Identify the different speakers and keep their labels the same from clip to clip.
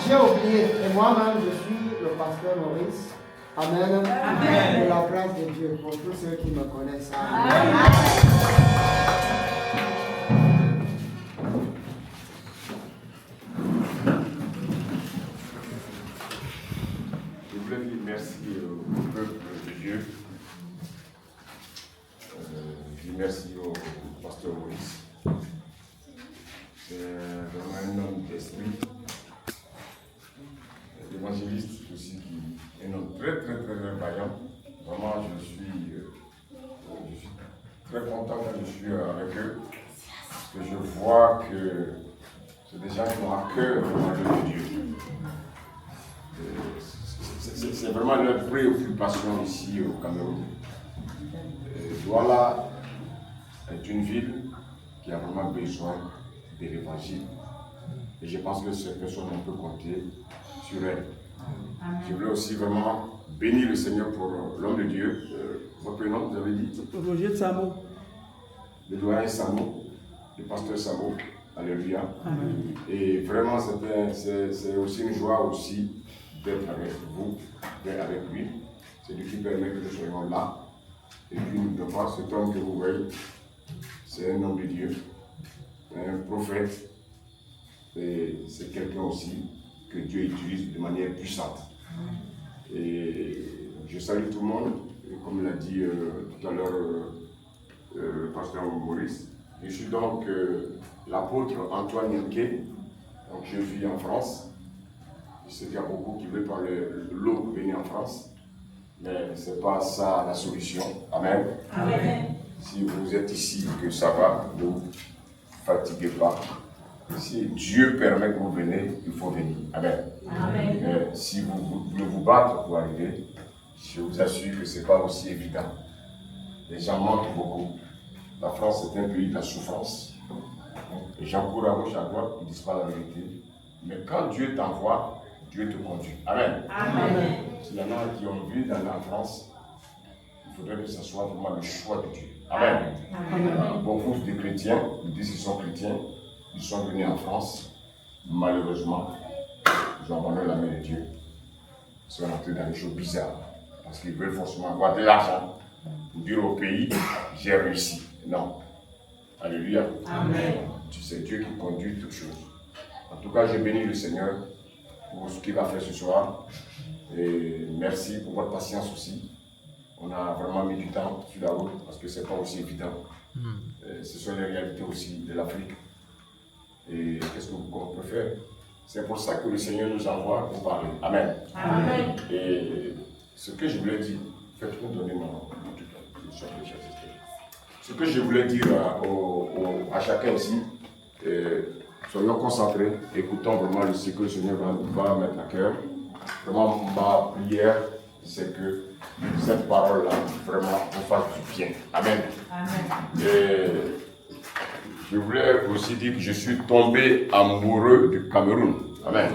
Speaker 1: J'ai oublié, et moi-même, je suis le pasteur Maurice. Amen. Amen. Pour la grâce de Dieu, pour tous ceux qui me connaissent. Amen.
Speaker 2: Je voulais dire merci au peuple de Dieu. Je dis merci au pasteur Maurice. C'est vraiment un homme d'esprit. L'évangéliste aussi, qui est un homme très vaillant. Vraiment, je suis très content quand je suis avec eux. Parce que je vois que c'est des gens qui ont à cœur le de Dieu. C'est vraiment leur préoccupation ici au Cameroun. Douala est une ville qui a vraiment besoin de l'évangile. Et je pense que cette personne, on peut compter sur elle. Je voulais aussi vraiment bénir le Seigneur pour l'homme de Dieu. Votre prénom, vous avez dit
Speaker 3: Roger Samo.
Speaker 2: Le doyen Samo, le pasteur Samo. Alléluia.
Speaker 3: Amen.
Speaker 2: Et vraiment, c'est aussi une joie aussi d'être avec vous, d'être avec lui. C'est lui qui permet que nous soyons là. Et puis, de voir cet homme que vous voyez, c'est un homme de Dieu, un prophète. Et c'est quelqu'un aussi que Dieu utilise de manière puissante. Et je salue tout le monde. Et comme l'a dit tout à l'heure le pasteur Maurice, je suis donc l'apôtre Antoine Yanké. Donc je vis en France. Je sais qu'il y a beaucoup qui veulent par l'eau venir en France. Mais ce n'est pas ça la solution. Amen.
Speaker 4: Amen.
Speaker 2: Si vous êtes ici, que ça va, ne vous fatiguez pas. Si Dieu permet que vous venez, il faut venir. Amen.
Speaker 4: Amen.
Speaker 2: Mais si vous voulez vous battre pour arriver, je vous assure que ce n'est pas aussi évident. Les gens mentent beaucoup. La France est un pays de la souffrance. Les gens courent à gauche, à droite, ils ne disent pas la vérité. Mais quand Dieu t'envoie, Dieu te conduit. Amen.
Speaker 4: Amen.
Speaker 2: S'il y en a qui ont vu d'aller en France, il faudrait que ce soit vraiment le choix de Dieu. Amen.
Speaker 4: Amen.
Speaker 2: Beaucoup de chrétiens, ils disent qu'ils sont chrétiens, ils sont venus en France. Malheureusement, ils ont abandonné la main de Dieu. Ils sont entrés dans des choses bizarres. Parce qu'ils veulent forcément avoir de l'argent pour dire au pays, j'ai réussi. Non. Alléluia.
Speaker 4: Amen.
Speaker 2: C'est Dieu qui conduit toutes choses. En tout cas, je bénis le Seigneur pour ce qu'il va faire ce soir. Et merci pour votre patience aussi. On a vraiment mis du temps sur la route parce que ce n'est pas aussi évident. Ce sont les réalités aussi de l'Afrique. Et qu'est-ce qu'on peut faire? C'est pour ça que le Seigneur nous envoie pour parler. Amen.
Speaker 4: Amen.
Speaker 2: Et ce que je voulais dire, faites-moi donner ce que je voulais dire à chacun ici, soyons concentrés, écoutons vraiment ce que le Seigneur va mettre à cœur. Vraiment, ma prière, c'est que cette parole-là, vraiment, vous fasse du bien. Amen.
Speaker 4: Amen.
Speaker 2: Et je voulais aussi dire que je suis tombé amoureux du Cameroun. Amen.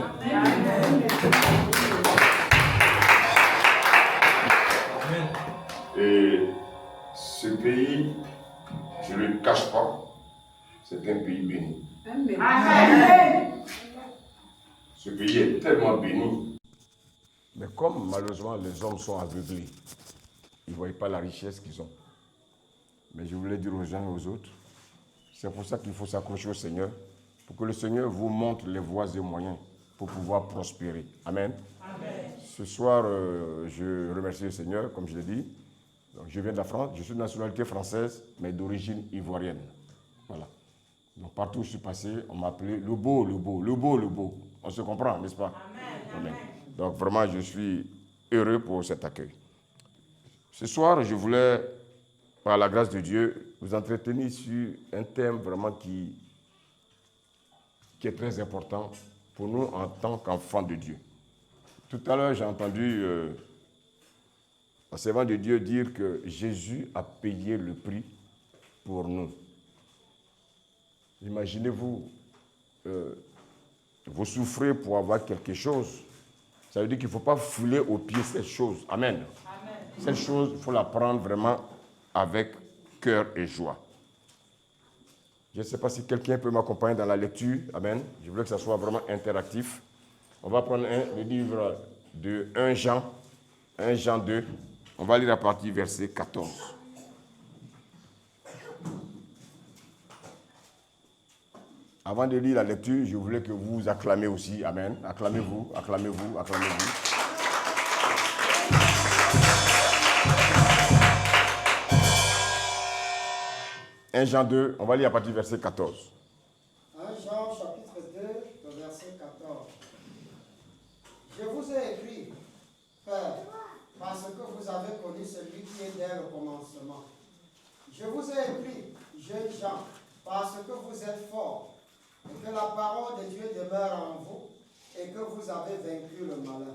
Speaker 2: Et ce pays, je ne le cache pas, c'est un pays béni.
Speaker 4: Amen.
Speaker 2: Ce pays est tellement béni. Mais comme malheureusement les hommes sont aveuglés, ils ne voient pas la richesse qu'ils ont. Mais je voulais dire aux uns et aux autres, c'est pour ça qu'il faut s'accrocher au Seigneur, pour que le Seigneur vous montre les voies et moyens pour pouvoir prospérer. Amen.
Speaker 4: Amen.
Speaker 2: Ce soir, je remercie le Seigneur, comme je l'ai dit. Donc, je viens de la France, je suis de nationalité française, mais d'origine ivoirienne. Voilà. Donc partout où je suis passé, on m'appelait le beau, le beau, le beau, le beau. On se comprend, n'est-ce pas?
Speaker 4: Amen.
Speaker 2: Amen. Donc vraiment, je suis heureux pour cet accueil. Ce soir, je voulais, par la grâce de Dieu, vous entretenir sur un thème vraiment qui est très important pour nous en tant qu'enfants de Dieu. Tout à l'heure, j'ai entendu un servant de Dieu dire que Jésus a payé le prix pour nous. Imaginez-vous, vous souffrez pour avoir quelque chose. Ça veut dire qu'il ne faut pas fouler au pied cette chose. Amen.
Speaker 4: Amen.
Speaker 2: Cette chose, il faut la prendre vraiment avec cœur et joie. Je ne sais pas si quelqu'un peut m'accompagner dans la lecture. Amen. Je voulais que ça soit vraiment interactif. On va prendre le livre de 1 Jean 2. On va lire la partie verset 14. Avant de lire la lecture, je voulais que vous acclamez aussi. Amen. Acclamez-vous, acclamez-vous, acclamez-vous. « 1 Jean 2, on va lire à partir du verset 14.
Speaker 1: 1 Jean chapitre 2, le verset 14. Je vous ai écrit, Père, parce que vous avez connu celui qui est dès le commencement. Je vous ai écrit, jeunes gens, parce que vous êtes forts, et que la parole de Dieu demeure en vous, et que vous avez vaincu le malin.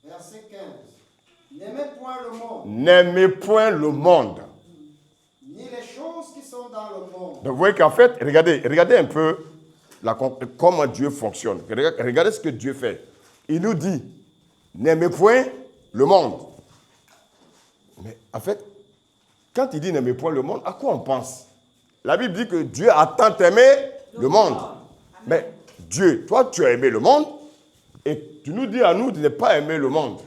Speaker 1: Verset 15. N'aimez point le monde.
Speaker 2: N'aimez point le monde.
Speaker 1: Ni les choses qui sont dans le monde.
Speaker 2: Donc vous voyez qu'en fait, regardez un peu comment Dieu fonctionne. Regardez ce que Dieu fait. Il nous dit, n'aimez point le monde. Mais en fait, quand il dit n'aimez point le monde, à quoi on pense? La Bible dit que Dieu a tant aimé le monde. Mais Dieu, toi tu as aimé le monde et tu nous dis à nous de ne pas aimer le monde.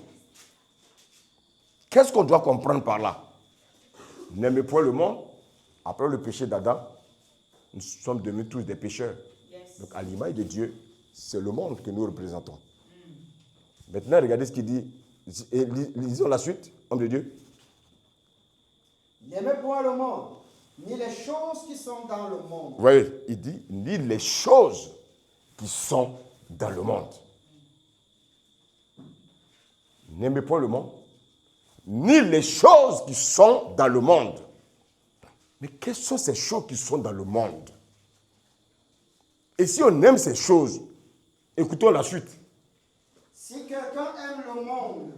Speaker 2: Qu'est-ce qu'on doit comprendre par là? N'aimez point le monde. Après le péché d'Adam, nous sommes devenus tous des pécheurs. Donc à l'image de Dieu, c'est le monde que nous représentons. Maintenant, regardez ce qu'il dit. Et lisons la suite, homme de Dieu.
Speaker 1: N'aimez point le monde, ni les choses qui sont dans le monde.
Speaker 2: Vous voyez, il dit, ni les choses qui sont dans le monde. N'aimez point le monde, ni les choses qui sont dans le monde. Mais quelles sont ces choses qui sont dans le monde? Et si on aime ces choses, écoutons la suite.
Speaker 1: Si quelqu'un aime le monde,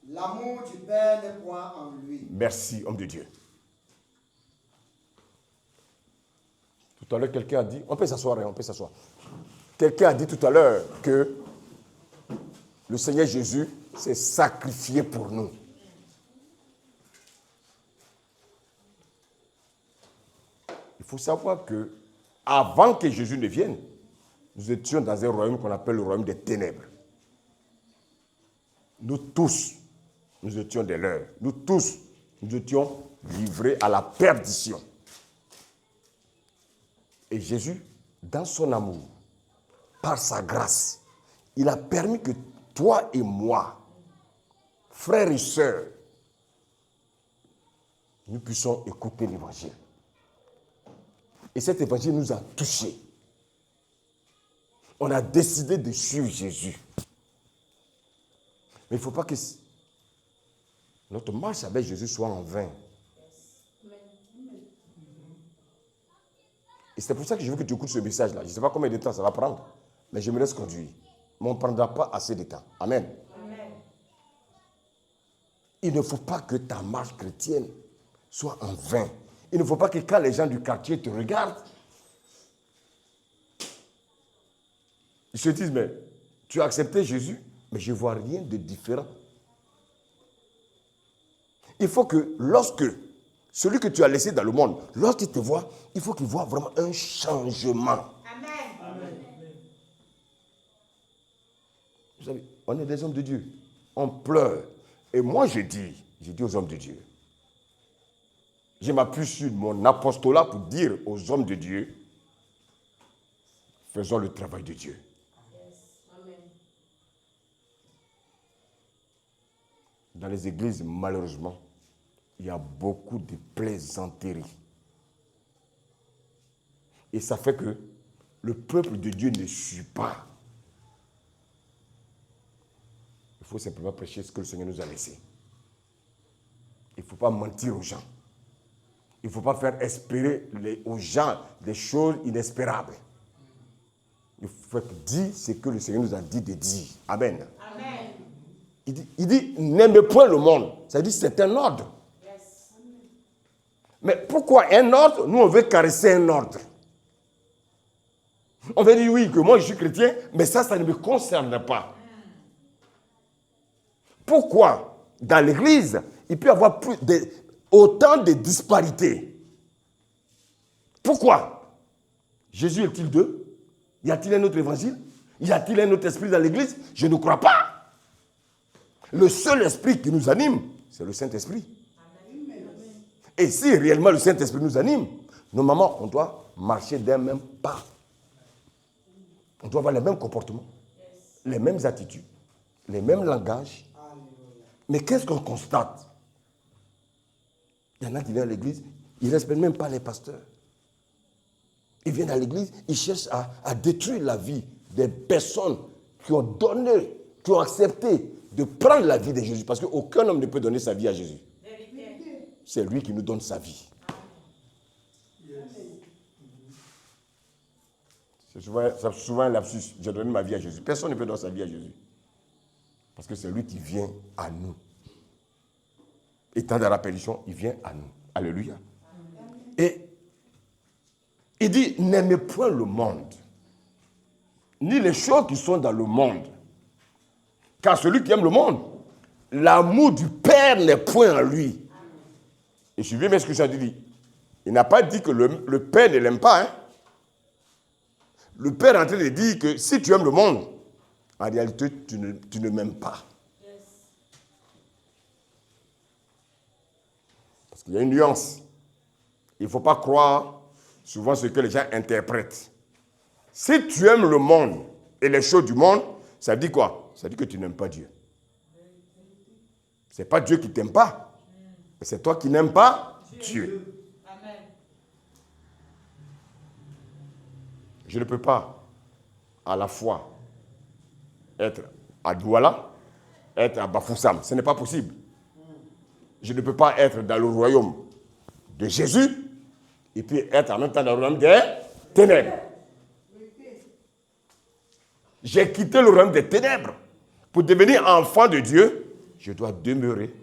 Speaker 1: l'amour du Père n'est point en lui.
Speaker 2: Merci, homme de Dieu. Tout à l'heure, quelqu'un a dit, on peut s'asseoir, on peut s'asseoir. Quelqu'un a dit tout à l'heure que le Seigneur Jésus s'est sacrifié pour nous. Il faut savoir que avant que Jésus ne vienne, nous étions dans un royaume qu'on appelle le royaume des ténèbres. Nous tous, nous étions des leurs. Nous tous, nous étions livrés à la perdition. Et Jésus, dans son amour, par sa grâce, il a permis que toi et moi, frères et sœurs, nous puissions écouter l'évangile. Et cet évangile nous a touchés. On a décidé de suivre Jésus. Mais il ne faut pas que notre marche avec Jésus soit en vain. Et c'est pour ça que je veux que tu écoutes ce message-là. Je ne sais pas combien de temps ça va prendre, mais je me laisse conduire. Mais on ne prendra pas assez de temps. Amen. Amen. Il ne faut pas que ta marche chrétienne soit en vain. Il ne faut pas que quand les gens du quartier te regardent, ils se disent, mais tu as accepté Jésus, mais je ne vois rien de différent. Il faut que lorsque celui que tu as laissé dans le monde, lorsqu'il te voit, il faut qu'il voit vraiment un changement.
Speaker 4: Amen. Amen.
Speaker 2: Vous savez, on est des hommes de Dieu. On pleure. Et moi, je dis aux hommes de Dieu, je m'appuie sur mon apostolat pour dire aux hommes de Dieu, faisons le travail de Dieu.
Speaker 4: Amen.
Speaker 2: Dans les églises, malheureusement, il y a beaucoup de plaisanteries. Et ça fait que le peuple de Dieu ne suit pas. Il faut simplement prêcher ce que le Seigneur nous a laissé. Il ne faut pas mentir aux gens. Il ne faut pas faire espérer aux gens des choses inespérables. Il faut dire ce que le Seigneur nous a dit de dire. Amen.
Speaker 4: Amen.
Speaker 2: Il dit n'aimez point le monde. Ça dit c'est un ordre.
Speaker 4: Yes.
Speaker 2: Mais pourquoi un ordre? Nous, on veut caresser un ordre. On veut dire oui, que moi je suis chrétien, mais ça ne me concerne pas. Pourquoi dans l'église, il peut y avoir autant de disparités? Pourquoi? Jésus est-il deux? Y a-t-il un autre évangile?
Speaker 3: Y a-t-il un autre esprit dans l'église? Je ne crois pas. Le seul esprit qui nous anime, c'est le Saint-Esprit. Et si réellement le Saint-Esprit nous anime, normalement, on doit marcher d'un même pas. On doit avoir les mêmes comportements, les mêmes attitudes, les mêmes langages. Mais qu'est-ce qu'on constate? Il y en a qui viennent à l'église, ils ne respectent même pas les pasteurs. Ils viennent à l'église, ils cherchent à détruire la vie des personnes qui ont donné, qui ont accepté de prendre la vie de Jésus. Parce qu'aucun homme ne peut donner sa vie à Jésus. C'est lui qui nous donne sa vie. C'est souvent un lapsus. J'ai donné ma vie à Jésus. Personne ne peut donner sa vie à Jésus. Parce que c'est lui qui vient à nous. Étant dans la perdition, il vient à nous. Alléluia. Et il dit, n'aimez point le monde, ni les choses qui sont dans le monde. Car celui qui aime le monde, l'amour du Père n'est point en lui. Et suivez bien ce que ça dit. Il n'a pas dit que le Père ne l'aime pas. Hein? Le Père est en train de dire que si tu aimes le monde, en réalité, tu ne m'aimes pas. Parce qu'il y a une nuance. Il ne faut pas croire souvent ce que les gens interprètent. Si tu aimes le monde et les choses du monde, ça dit quoi? Ça dit que tu n'aimes pas Dieu. Ce n'est pas Dieu qui ne t'aime pas. Mais c'est toi qui n'aimes pas Dieu.
Speaker 4: Amen.
Speaker 3: Je ne peux pas à la fois être à Douala, être à Bafoussam. Ce n'est pas possible. Je ne peux pas être dans le royaume de Jésus et puis être en même temps dans le royaume des ténèbres. J'ai quitté le royaume des ténèbres. Pour devenir enfant de Dieu, je dois demeurer,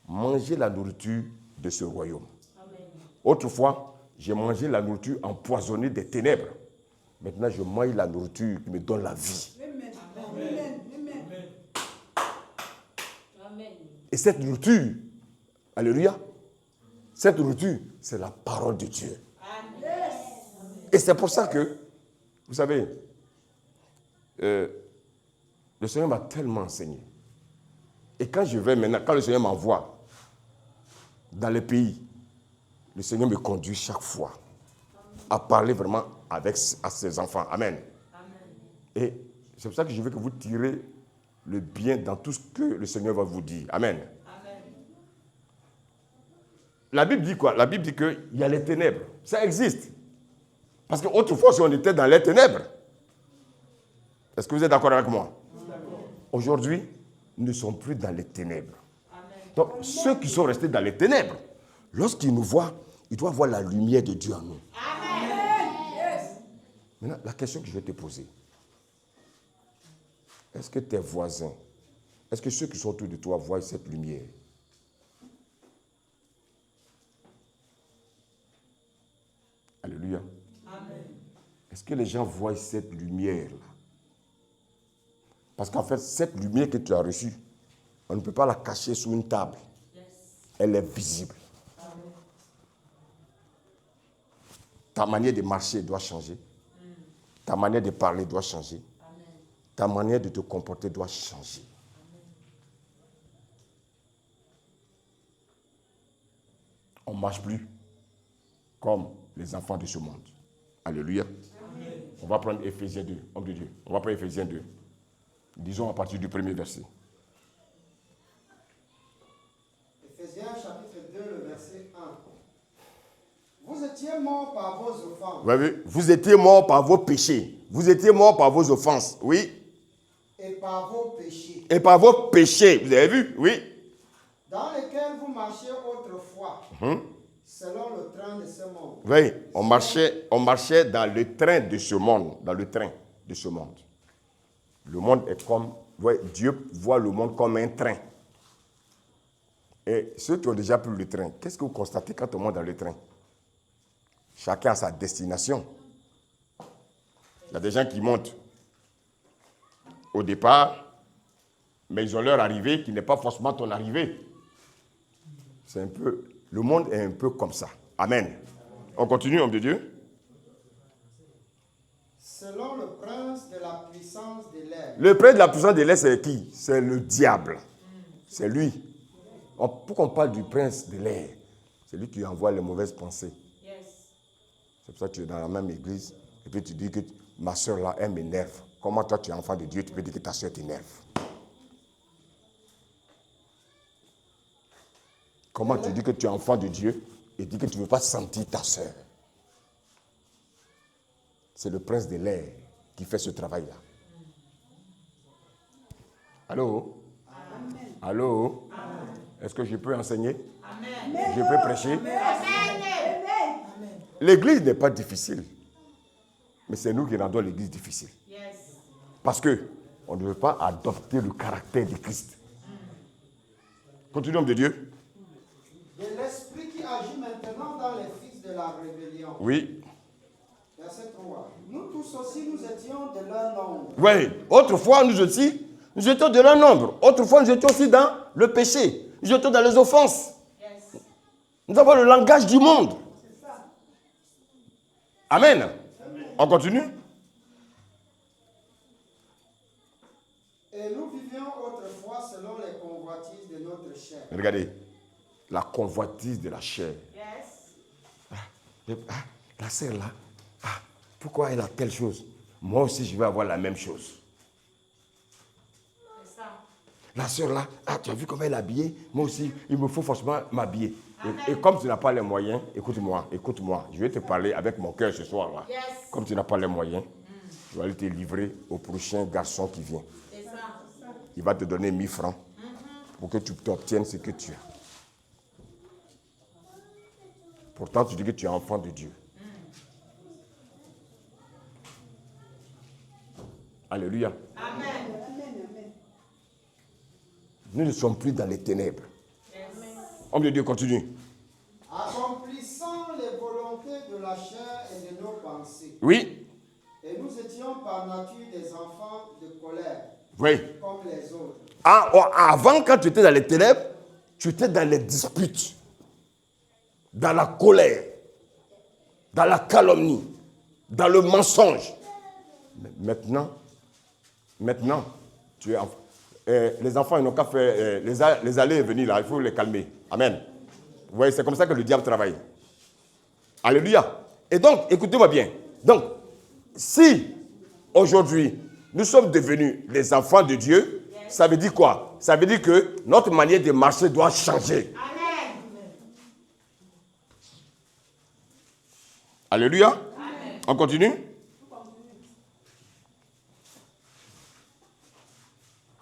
Speaker 3: manger la nourriture de ce royaume. Amen. Autrefois, j'ai mangé la nourriture empoisonnée des ténèbres. Maintenant, je mange la nourriture qui me donne la vie. Amen. Amen. Amen. Et cette nourriture, alléluia, cette nourriture, c'est la parole de Dieu. Amen. Et c'est pour ça que, vous savez, le Seigneur m'a tellement enseigné. Et quand je vais maintenant, quand le Seigneur m'envoie dans les pays, le Seigneur me conduit chaque fois à parler vraiment à ses enfants. Amen. Amen. Et c'est pour ça que je veux que vous tirez le bien dans tout ce que le Seigneur va vous dire. Amen. Amen. La Bible dit quoi? La Bible dit qu'il y a les ténèbres. Ça existe. Parce qu'autrefois, si on était dans les ténèbres, est-ce que vous êtes d'accord avec moi? Aujourd'hui, nous ne sommes plus dans les ténèbres. Amen. Donc, ceux qui sont restés dans les ténèbres, lorsqu'ils nous voient, ils doivent voir la lumière de Dieu en nous. Amen. Yes. Maintenant, la question que je vais te poser, est-ce que tes voisins, est-ce que ceux qui sont autour de toi voient cette lumière? Alléluia. Amen. Est-ce que les gens voient cette lumière-là? Parce qu'en fait, cette lumière que tu as reçue, on ne peut pas la cacher sous une table. Yes. Elle est visible. Amen. Ta manière de marcher doit changer. Ta manière de parler doit changer. Amen. Ta manière de te comporter doit changer. Amen. On ne marche plus comme les enfants de ce monde. Alléluia. Amen. On va prendre Éphésiens 2, homme de Dieu. On va prendre Éphésiens 2. Disons à partir du premier verset.
Speaker 1: Éphésiens chapitre 2, le verset 1. Vous étiez morts par vos offenses.
Speaker 3: Oui. Vous étiez morts par vos péchés. Vous étiez morts par vos offenses. Oui.
Speaker 1: Et par vos péchés.
Speaker 3: Et par vos péchés. Vous avez vu? Oui.
Speaker 1: Dans lesquels vous marchiez autrefois. Selon le train de ce monde.
Speaker 3: Oui. On marchait dans le train de ce monde. Dans le train de ce monde. Le monde est comme, Dieu voit le monde comme un train. Et ceux qui ont déjà pris le train, qu'est-ce que vous constatez quand on monte dans le train? Chacun a sa destination. Il y a des gens qui montent au départ, mais ils ont leur arrivée qui n'est pas forcément ton arrivée. C'est un peu, le monde est un peu comme ça. Amen. On continue, homme de Dieu.
Speaker 1: selon le prince de la puissance de l'air.
Speaker 3: Le prince de la puissance de l'air, c'est qui? C'est le diable. C'est lui. Pourquoi on parle du prince de l'air? C'est lui qui envoie les mauvaises pensées. C'est pour ça que tu es dans la même église et puis tu dis que ma soeur là, elle m'énerve. Comment toi tu es enfant de Dieu, tu peux dire que ta soeur t'énerve? Comment tu dis que tu es enfant de Dieu et dis que tu ne veux pas sentir ta soeur? C'est le prince de l'air qui fait ce travail-là. Allô? Amen. Allô? Amen. Est-ce que je peux enseigner? Amen. Je peux prêcher? Amen. L'église n'est pas difficile. Mais c'est nous qui rendons l'église difficile. Parce qu'on ne veut pas adopter le caractère de Christ. Continuons de Dieu.
Speaker 1: De l'esprit qui agit maintenant dans les fils de la rébellion.
Speaker 3: Oui.
Speaker 1: Verset 3. Nous tous aussi, nous étions de leur nombre.
Speaker 3: Oui. Autrefois, nous étions de leur nombre. Autrefois, nous étions aussi dans le péché. Nous étions dans les offenses. Nous avons le langage du monde. Amen. Amen. On continue.
Speaker 1: Et nous vivions autrefois selon les convoitises de notre chair.
Speaker 3: Regardez, la convoitise de la chair. La sœur là, pourquoi elle a telle chose? Moi aussi, je vais avoir la même chose. C'est ça. La sœur là, tu as vu comment elle est habillée? Moi aussi, il me faut forcément m'habiller. Et comme tu n'as pas les moyens, écoute-moi, je vais te parler avec mon cœur ce soir là. Comme tu n'as pas les moyens, je vais aller te livrer au prochain garçon qui vient. Il va te donner 1000 francs pour que tu obtiennes ce que tu as. Pourtant, tu dis que tu es enfant de Dieu. Alléluia. Amen. Nous ne sommes plus dans les ténèbres. Homme de Dieu, continue.
Speaker 1: Accomplissant les volontés de la chair et de nos pensées.
Speaker 3: Oui.
Speaker 1: Et nous étions par nature des enfants de colère.
Speaker 3: Oui.
Speaker 1: Comme les autres.
Speaker 3: Avant, quand tu étais dans les ténèbres, tu étais dans les disputes, dans la colère, dans la calomnie, dans le mensonge. Maintenant, tu es les enfants, ils n'ont qu'à faire les allées et venir là, il faut les calmer. Amen. Vous voyez, c'est comme ça que le diable travaille. Alléluia. Et donc, écoutez-moi bien. Donc, si aujourd'hui, nous sommes devenus les enfants de Dieu, ça veut dire quoi? Ça veut dire que notre manière de marcher doit changer. Amen. Alléluia. Amen. On continue?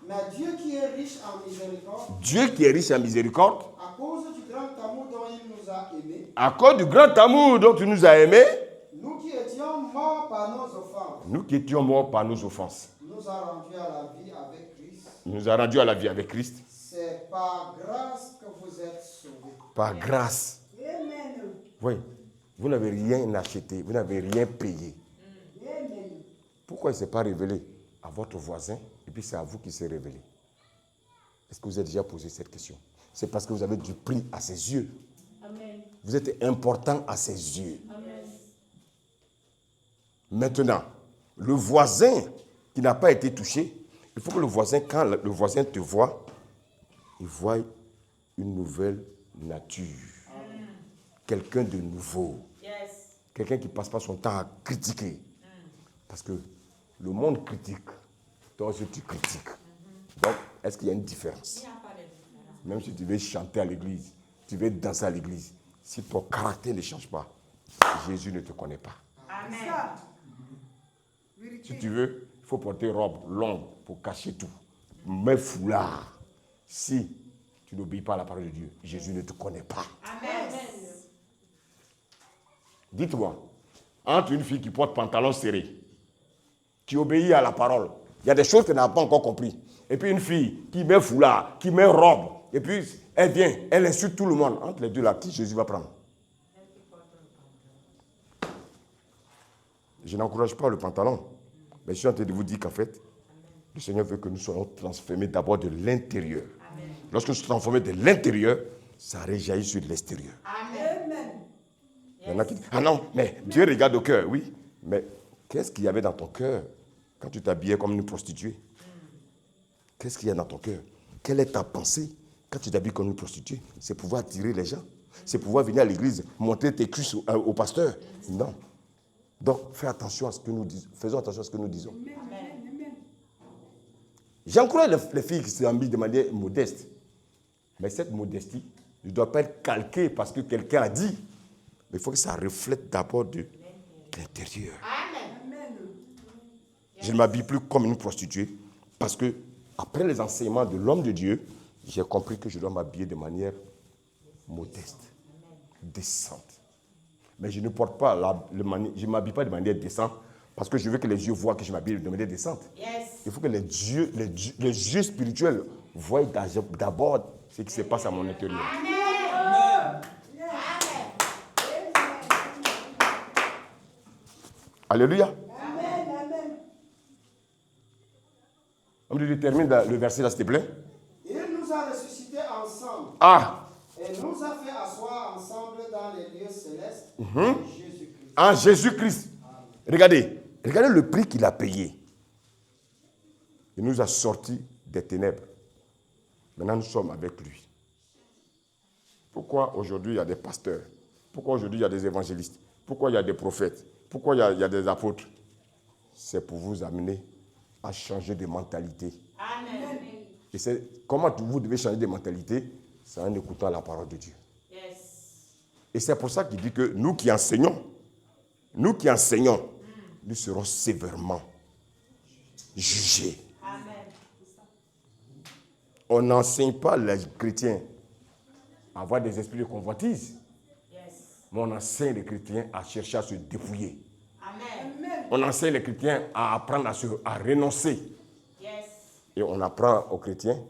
Speaker 1: Mais Dieu qui est riche en miséricorde.
Speaker 3: Dieu qui est riche en miséricorde.
Speaker 1: À cause du grand amour dont il nous a aimés.
Speaker 3: À cause du grand amour dont tu nous as aimés.
Speaker 1: Nous qui étions morts par nos offenses.
Speaker 3: Nous qui étions morts par nos offenses.
Speaker 1: Nous a rendus à la vie avec Christ.
Speaker 3: Nous a rendus à la vie avec Christ.
Speaker 1: C'est par grâce que vous êtes sauvés.
Speaker 3: Par grâce.
Speaker 1: Amen.
Speaker 3: Oui. Vous n'avez rien acheté. Vous n'avez rien payé.
Speaker 1: Amen.
Speaker 3: Pourquoi il ne s'est pas révélé à votre voisin et puis c'est à vous qui s'est révélé? Est-ce que vous avez déjà posé cette question? C'est parce que vous avez du prix à ses yeux. Amen. Vous êtes important à ses yeux. Amen. Maintenant, le voisin qui n'a pas été touché, il faut que le voisin, quand le voisin te voit, il voit une nouvelle nature. Amen. Quelqu'un de nouveau. Yes. Quelqu'un qui ne passe pas son temps à critiquer. Parce que le monde critique. Toi aussi tu critiques. Donc, est-ce qu'il y a une différence? Même si tu veux chanter à l'église, tu veux danser à l'église, si ton caractère ne change pas, Jésus ne te connaît pas. Amen. Si tu veux, il faut porter robe longue pour cacher tout. Mais foulard. Si tu n'obéis pas à la parole de Dieu, Jésus ne te connaît pas. Amen. Dites-moi, entre une fille qui porte pantalon serré, qui obéit à la parole, il y a des choses qu'elle n'a pas encore compris. Et puis une fille qui met foulard, qui met robe, et puis elle vient, elle insulte tout le monde. Entre les deux là, qui Jésus va prendre? Je n'encourage pas le pantalon. Mais je suis en train de vous dire qu'en fait, le Seigneur veut que nous soyons transformés d'abord de l'intérieur. Amen. Lorsque nous sommes transformés de l'intérieur, ça réjaillit sur l'extérieur. Amen. Il y en a qui disent, ah non, mais Dieu regarde au cœur. Oui, mais Qu'est-ce qu'il y avait dans ton cœur quand tu t'habillais comme une prostituée? Qu'est-ce qu'il y a dans ton cœur? Quelle est ta pensée quand tu t'habilles comme une prostituée? C'est pouvoir attirer les gens. C'est pouvoir venir à l'église, montrer tes cuisses au pasteur. Non. Donc, fais attention à ce que nous disons. Faisons attention à ce que nous disons. J'encourage les filles qui s'habillent de manière modeste. Mais cette modestie ne doit pas être calquée parce que quelqu'un a dit. Mais il faut que ça reflète d'abord de l'intérieur. Je ne m'habille plus comme une prostituée parce que, après les enseignements de l'homme de Dieu, j'ai compris que je dois m'habiller de manière modeste, décente. Mais je ne porte pas, je ne m'habille pas de manière décente parce que je veux que les yeux voient que je m'habille de manière décente. Il faut que les yeux spirituels voient d'abord ce qui se passe à mon intérieur. Alléluia. On me termine le verset là, s'il te plaît.
Speaker 1: Il nous a ressuscités ensemble.
Speaker 3: Ah.
Speaker 1: Et nous a fait asseoir ensemble dans les lieux célestes en Jésus-Christ.
Speaker 3: En Jésus-Christ. Regardez le prix qu'il a payé. Il nous a sortis des ténèbres. Maintenant, nous sommes avec lui. Pourquoi aujourd'hui il y a des pasteurs? Pourquoi aujourd'hui il y a des évangélistes? Pourquoi il y a des prophètes? Pourquoi il y a des apôtres? C'est pour vous amener à changer de mentalité.
Speaker 4: Amen.
Speaker 3: Et c'est comment vous devez changer de mentalité? C'est en écoutant la parole de Dieu.
Speaker 4: Yes.
Speaker 3: Et c'est pour ça qu'il dit que nous qui enseignons, nous serons sévèrement jugés.
Speaker 4: Amen.
Speaker 3: On n'enseigne pas les chrétiens à avoir des esprits de convoitise,
Speaker 4: Yes.
Speaker 3: mais on enseigne les chrétiens à chercher à se dépouiller.
Speaker 4: Amen.
Speaker 3: On enseigne les chrétiens à apprendre à renoncer.
Speaker 4: Yes.
Speaker 3: Et on apprend aux chrétiens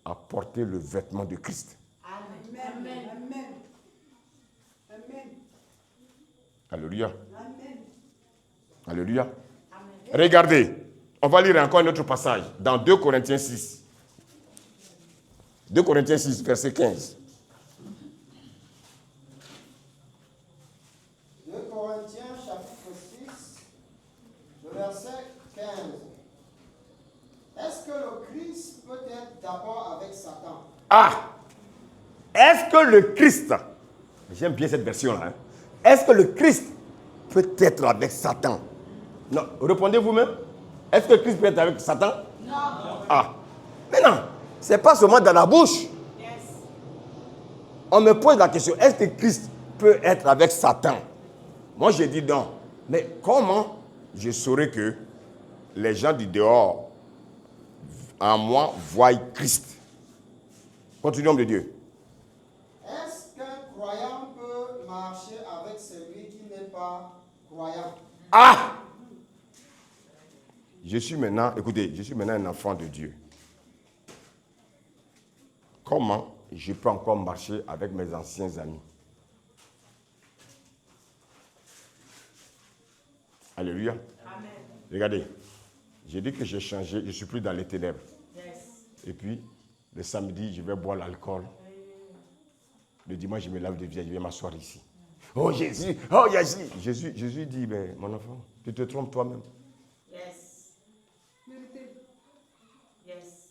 Speaker 3: à porter le vêtement de Christ.
Speaker 4: Amen.
Speaker 5: Amen. Amen. Amen.
Speaker 3: Alléluia.
Speaker 5: Amen.
Speaker 3: Alléluia.
Speaker 4: Amen.
Speaker 3: Regardez, on va lire encore un autre passage dans 2 Corinthiens 6. 2 Corinthiens 6, verset 15.
Speaker 1: 2 Corinthiens chapitre 6, le verset 15. Est-ce que le Christ peut être d'abord avec Satan?
Speaker 3: Ah! Est-ce que le Christ, j'aime bien cette version-là, est-ce que le Christ peut être avec Satan? Non, répondez vous-même. Est-ce que le Christ peut être avec Satan?
Speaker 4: Non.
Speaker 3: Ah! Mais non, ce n'est pas seulement dans la bouche.
Speaker 4: Yes.
Speaker 3: On me pose la question, est-ce que Christ peut être avec Satan? Moi, j'ai dit non. Mais comment je saurais que les gens du dehors, en moi, voient Christ? Continuons de Dieu.
Speaker 1: Est-ce qu'un croyant peut marcher avec celui qui n'est pas croyant?
Speaker 3: Ah! Je suis maintenant un enfant de Dieu. Comment je peux encore marcher avec mes anciens amis? Alléluia.
Speaker 4: Amen.
Speaker 3: Regardez, j'ai dit que j'ai changé, je ne suis plus dans les ténèbres.
Speaker 4: Yes.
Speaker 3: Et puis, le samedi, je vais boire l'alcool. Le dimanche, je me lave de vie, je vais m'asseoir ici. Oh Jésus, oh Jésus. Jésus dit, ben, mon enfant, tu te trompes toi-même.
Speaker 4: Yes. Yes.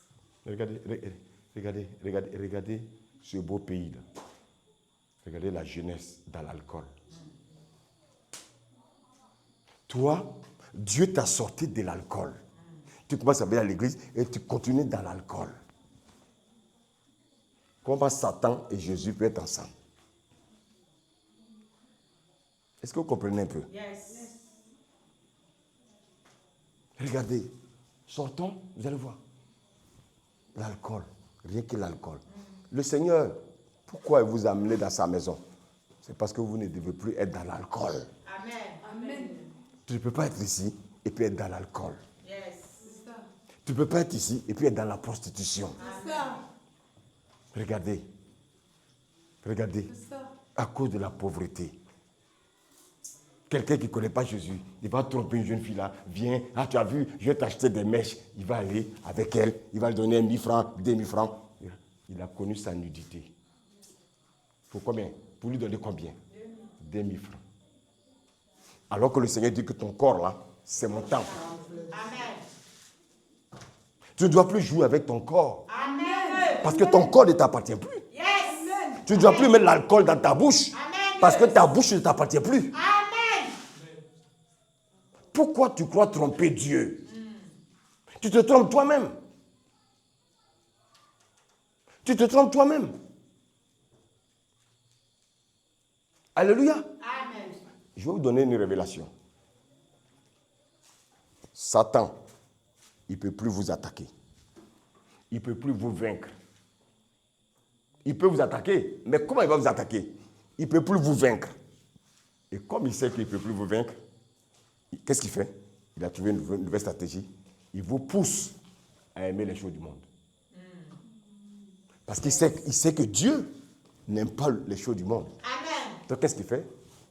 Speaker 3: Regardez ce beau pays-là. Regardez la jeunesse dans l'alcool. Toi, Dieu t'a sorti de l'alcool. Tu commences à venir à l'église et tu continues dans l'alcool. Comment Satan et Jésus peuvent être ensemble? Est-ce que vous comprenez un peu?
Speaker 4: Yes.
Speaker 3: Regardez, sortons, vous allez voir. L'alcool, rien que l'alcool. Le Seigneur, pourquoi il vous a amené dans sa maison? C'est parce que vous ne devez plus être dans l'alcool.
Speaker 4: Amen. Amen.
Speaker 3: Tu ne peux pas être ici et puis être dans l'alcool.
Speaker 4: Yes.
Speaker 3: Tu ne peux pas être ici et puis être dans la prostitution.
Speaker 5: C'est ça.
Speaker 3: Regardez,
Speaker 5: C'est ça.
Speaker 3: à cause de la pauvreté. Quelqu'un qui ne connaît pas Jésus, il va tromper une jeune fille là, viens, ah tu as vu, je vais t'acheter des mèches. Il va aller avec elle, il va lui donner 1 000 francs, 2 000 francs. Il a connu sa nudité. Il faut combien? Pour lui donner combien? 2 000 francs. Alors que le Seigneur dit que ton corps là, c'est mon temple.
Speaker 4: Amen.
Speaker 3: Tu ne dois plus jouer avec ton corps.
Speaker 4: Amen.
Speaker 3: Parce que ton corps ne t'appartient plus.
Speaker 4: Yes.
Speaker 3: Tu ne dois plus mettre l'alcool dans ta bouche.
Speaker 4: Amen.
Speaker 3: Parce que ta bouche ne t'appartient plus.
Speaker 4: Amen.
Speaker 3: Pourquoi tu crois tromper Dieu? Tu te trompes toi-même. Tu te trompes toi-même. Alléluia.
Speaker 4: Amen.
Speaker 3: Je vais vous donner une révélation. Satan, il ne peut plus vous attaquer. Il ne peut plus vous vaincre. Il peut vous attaquer, mais comment il va vous attaquer? Il ne peut plus vous vaincre. Et comme il sait qu'il ne peut plus vous vaincre, qu'est-ce qu'il fait? Il a trouvé une nouvelle stratégie. Il vous pousse à aimer les choses du monde. Parce qu'il sait que Dieu n'aime pas les choses du monde.
Speaker 4: Amen.
Speaker 3: Donc qu'est-ce qu'il fait?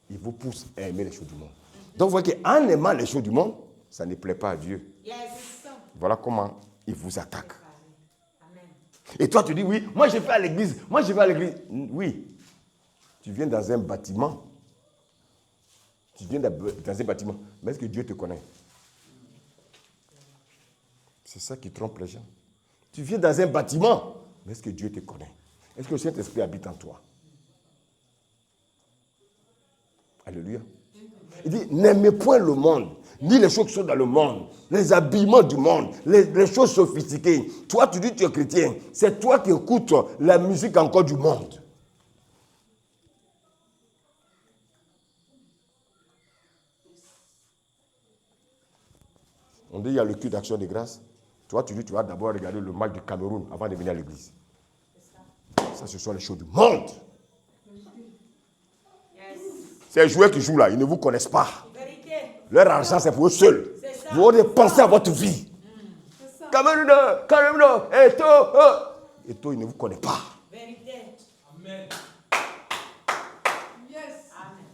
Speaker 3: Il vous pousse à aimer les choses du monde. Donc vous voyez qu'en aimant les choses du monde, ça ne plaît pas à Dieu.
Speaker 4: Yes.
Speaker 3: Voilà comment il vous attaque.
Speaker 4: Amen.
Speaker 3: Et toi tu dis oui, moi je vais à l'église, moi je vais à l'église. Oui, tu viens dans un bâtiment. Tu viens dans un bâtiment, mais est-ce que Dieu te connaît? C'est ça qui trompe les gens. Tu viens dans un bâtiment, mais est-ce que Dieu te connaît? Est-ce que le Saint-Esprit habite en toi? Alléluia. Il dit, n'aimez point le monde, ni les choses qui sont dans le monde, les habillements du monde, les choses sophistiquées. Toi, tu dis que tu es chrétien, c'est toi qui écoutes la musique encore du monde. On dit, il y a le culte d'action de grâce. Toi, tu dis, tu vas d'abord regarder le match du Cameroun avant de venir à l'église. Ça, ce sont les choses du monde.
Speaker 4: Yes.
Speaker 3: Ces joueurs qui jouent là, ils ne vous connaissent pas.
Speaker 4: Vérité.
Speaker 3: Leur argent, c'est pour eux seuls.
Speaker 4: C'est ça.
Speaker 3: Vous devez penser à votre vie. Cameroun, Eto, il ne vous connaît pas.
Speaker 4: Vérité.
Speaker 5: Amen. Yes.
Speaker 4: Amen.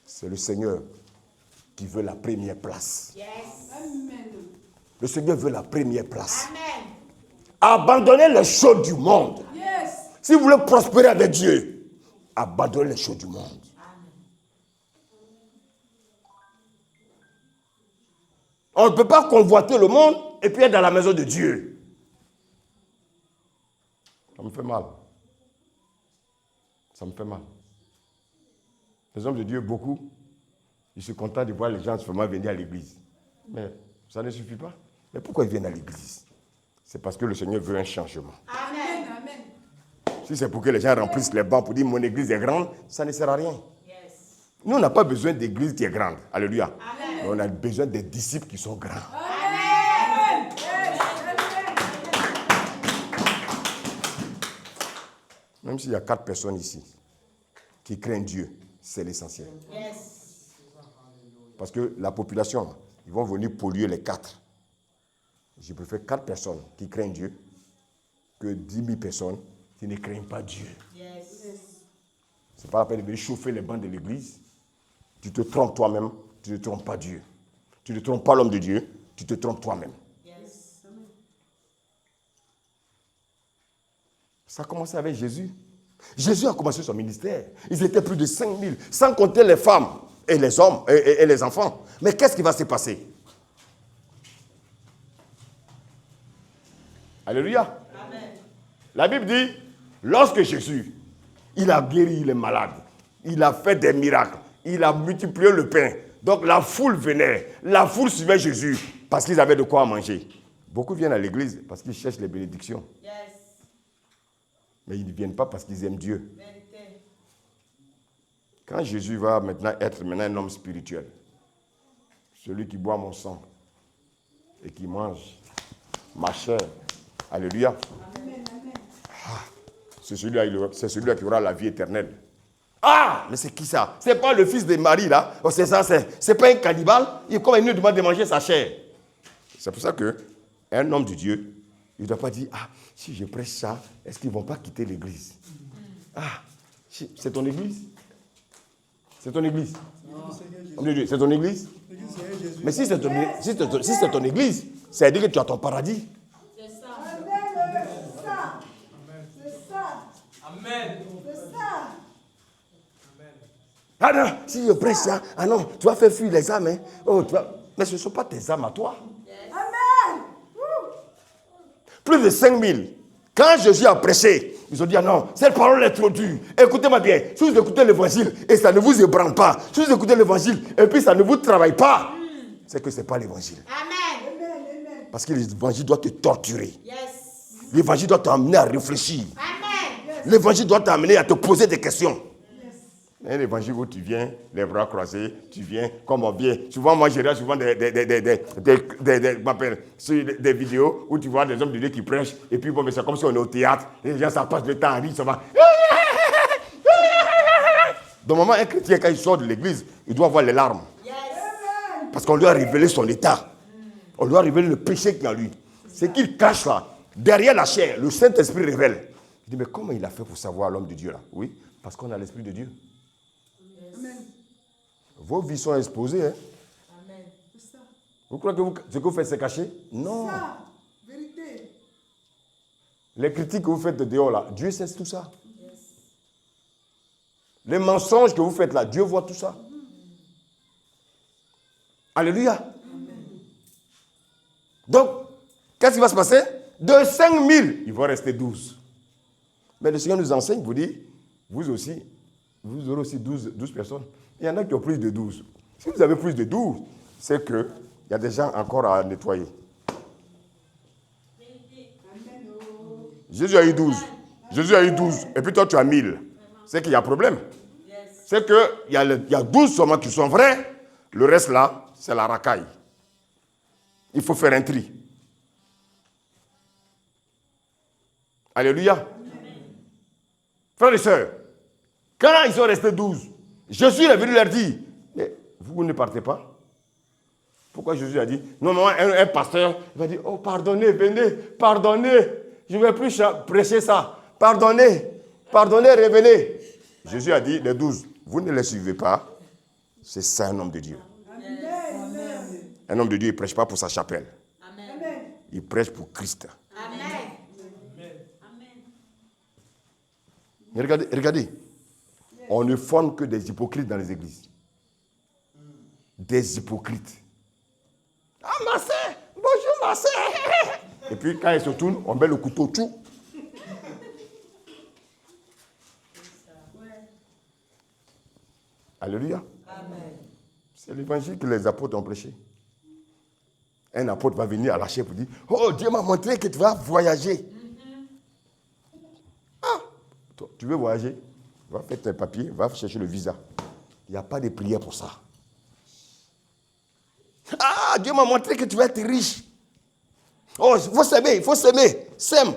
Speaker 3: C'est le Seigneur qui veut la première place.
Speaker 4: Yes.
Speaker 5: Amen.
Speaker 3: Le Seigneur veut la première place.
Speaker 4: Amen.
Speaker 3: Abandonnez les choses du monde.
Speaker 5: Yes.
Speaker 3: Si vous voulez prospérer avec Dieu, abandonnez les choses du monde. On ne peut pas convoiter le monde et puis être dans la maison de Dieu. Ça me fait mal. Ça me fait mal. Les hommes de Dieu, beaucoup, ils se contentent de voir les gens seulement venir à l'église. Mais ça ne suffit pas. Mais pourquoi ils viennent à l'église? C'est parce que le Seigneur veut un changement.
Speaker 4: Amen.
Speaker 5: Amen.
Speaker 3: Si c'est pour que les gens remplissent les bancs pour dire mon église est grande, ça ne sert à rien.
Speaker 4: Yes.
Speaker 3: Nous, on n'a pas besoin d'église qui est grande. Alléluia.
Speaker 4: Amen.
Speaker 3: Mais on a besoin des disciples qui sont grands.
Speaker 5: Amen. Yes. Amen.
Speaker 3: Même s'il y a 4 personnes ici qui craignent Dieu, c'est l'essentiel.
Speaker 4: Yes.
Speaker 3: Parce que la population, ils vont venir polluer les 4. Je préfère 4 personnes qui craignent Dieu que 10 000 personnes qui ne craignent pas Dieu.
Speaker 4: Yes.
Speaker 3: Ce n'est pas la peine de venir chauffer les bancs de l'église. Tu te trompes toi-même, tu ne trompes pas Dieu. Tu ne trompes pas l'homme de Dieu, tu te trompes toi-même.
Speaker 4: Yes.
Speaker 3: Ça a commencé avec Jésus. Jésus a commencé son ministère. Ils étaient plus de 5 000, sans compter les femmes et les hommes et les enfants. Mais qu'est-ce qui va se passer? Alléluia.
Speaker 4: Amen.
Speaker 3: La Bible dit, lorsque Jésus, il a guéri les malades, il a fait des miracles, il a multiplié le pain. Donc la foule venait, la foule suivait Jésus parce qu'ils avaient de quoi manger. Beaucoup viennent à l'église parce qu'ils cherchent les bénédictions.
Speaker 4: Yes.
Speaker 3: Mais ils ne viennent pas parce qu'ils aiment Dieu.
Speaker 4: Vérité.
Speaker 3: Quand Jésus va maintenant être un homme spirituel, celui qui boit mon sang et qui mange ma chair, alléluia, c'est celui-là qui aura la vie éternelle. Ah, mais c'est qui ça? C'est pas le fils de Marie là. Oh, c'est ça, c'est pas un cannibale. Comme il nous demande de manger sa chair. C'est pour ça qu'un homme de Dieu, il ne doit pas dire, ah, si je prêche ça, est-ce qu'ils ne vont pas quitter l'église? Ah, c'est ton église? C'est ton église? C'est ton église? Mais si c'est ton église, ça veut dire que tu as ton paradis.
Speaker 4: C'est ça.
Speaker 5: Amen. C'est ça. C'est ça.
Speaker 6: Amen.
Speaker 5: C'est ça.
Speaker 3: Ah non, si je prêche ça, ah non, tu vas faire fuir les âmes. Hein. Oh, mais ce ne sont pas tes âmes à toi.
Speaker 5: Amen.
Speaker 3: Plus de 5000. Quand Jésus a prêché, ils ont dit, ah non, cette parole est trop dure. Écoutez-moi bien, si vous écoutez l'évangile et ça ne vous ébranle pas, si vous écoutez l'évangile et puis ça ne vous travaille pas, c'est que ce n'est pas l'évangile.
Speaker 4: Amen.
Speaker 5: Amen.
Speaker 3: Parce que l'évangile doit te torturer.
Speaker 4: Yes.
Speaker 3: L'évangile doit t'amener à réfléchir.
Speaker 4: Amen.
Speaker 3: L'évangile doit t'amener à te poser des questions. Un évangile où tu viens, les bras croisés, tu viens, comme on vient. Souvent, moi, je regarde souvent des vidéos où tu vois des hommes de Dieu qui prêchent. Et puis, bon, mais c'est comme si on est au théâtre. Les gens, ça passe le temps à rire, ça va. Donc, moment, un chrétien, quand il sort de l'église, il doit avoir les larmes.
Speaker 4: Yes.
Speaker 3: Parce qu'on lui a révélé son état. On lui a révélé le péché qu'il y a en lui. C'est qu'il cache là. Derrière la chair, le Saint-Esprit révèle. Il dit, mais comment il a fait pour savoir l'homme de Dieu là? Oui, parce qu'on a l'Esprit de Dieu.
Speaker 5: Amen.
Speaker 3: Vos vies sont exposées. Hein?
Speaker 4: Amen.
Speaker 5: C'est ça.
Speaker 3: Vous croyez que ce que vous faites, c'est caché? Non.
Speaker 5: Ça. Vérité.
Speaker 3: Les critiques que vous faites de dehors là, Dieu sait tout ça. Les mensonges que vous faites là, Dieu voit tout ça. Alléluia. Donc, qu'est-ce qui va se passer? De 5000, il va rester 12. Mais le Seigneur nous enseigne, vous dit, vous aussi, vous aurez aussi 12 personnes. Il y en a qui ont plus de 12. Si vous avez plus de 12, c'est qu'il y a des gens encore à nettoyer.
Speaker 5: Amen. Oh.
Speaker 3: Jésus a eu 12. Jésus a eu 12. Et puis toi, tu as 1000. C'est qu'il y a problème. C'est qu'il y a 12 seulement qui sont vrais. Le reste là, c'est la racaille. Il faut faire un tri. Alléluia. Frères et sœurs, quand ils sont restés 12, Jésus est venu leur dire, mais vous ne partez pas? Pourquoi Jésus a dit, non, un pasteur va dire, oh pardonnez, venez, pardonnez, je ne vais plus prêcher ça, pardonnez, revenez. Jésus a dit, les 12, vous ne les suivez pas, c'est ça un homme de Dieu.
Speaker 5: Amen.
Speaker 3: Un homme de Dieu, il ne prêche pas pour sa chapelle,
Speaker 5: Amen.
Speaker 3: il prêche pour Christ.
Speaker 4: Amen.
Speaker 3: Mais regardez, on ne forme que des hypocrites dans les églises. Des hypocrites. Ah, ma sœur, bonjour ma sœur. Et puis quand ils se tournent, on met le couteau tout. Alléluia.
Speaker 4: Amen.
Speaker 3: C'est l'évangile que les apôtres ont prêché. Un apôtre va venir à la chair pour dire, oh, Dieu m'a montré que tu vas voyager. Ah, toi, tu veux voyager? Va faire tes papiers, va chercher le visa. Il n'y a pas de prière pour ça. Ah, Dieu m'a montré que tu vas être riche. Oh, il faut s'aimer. Sème.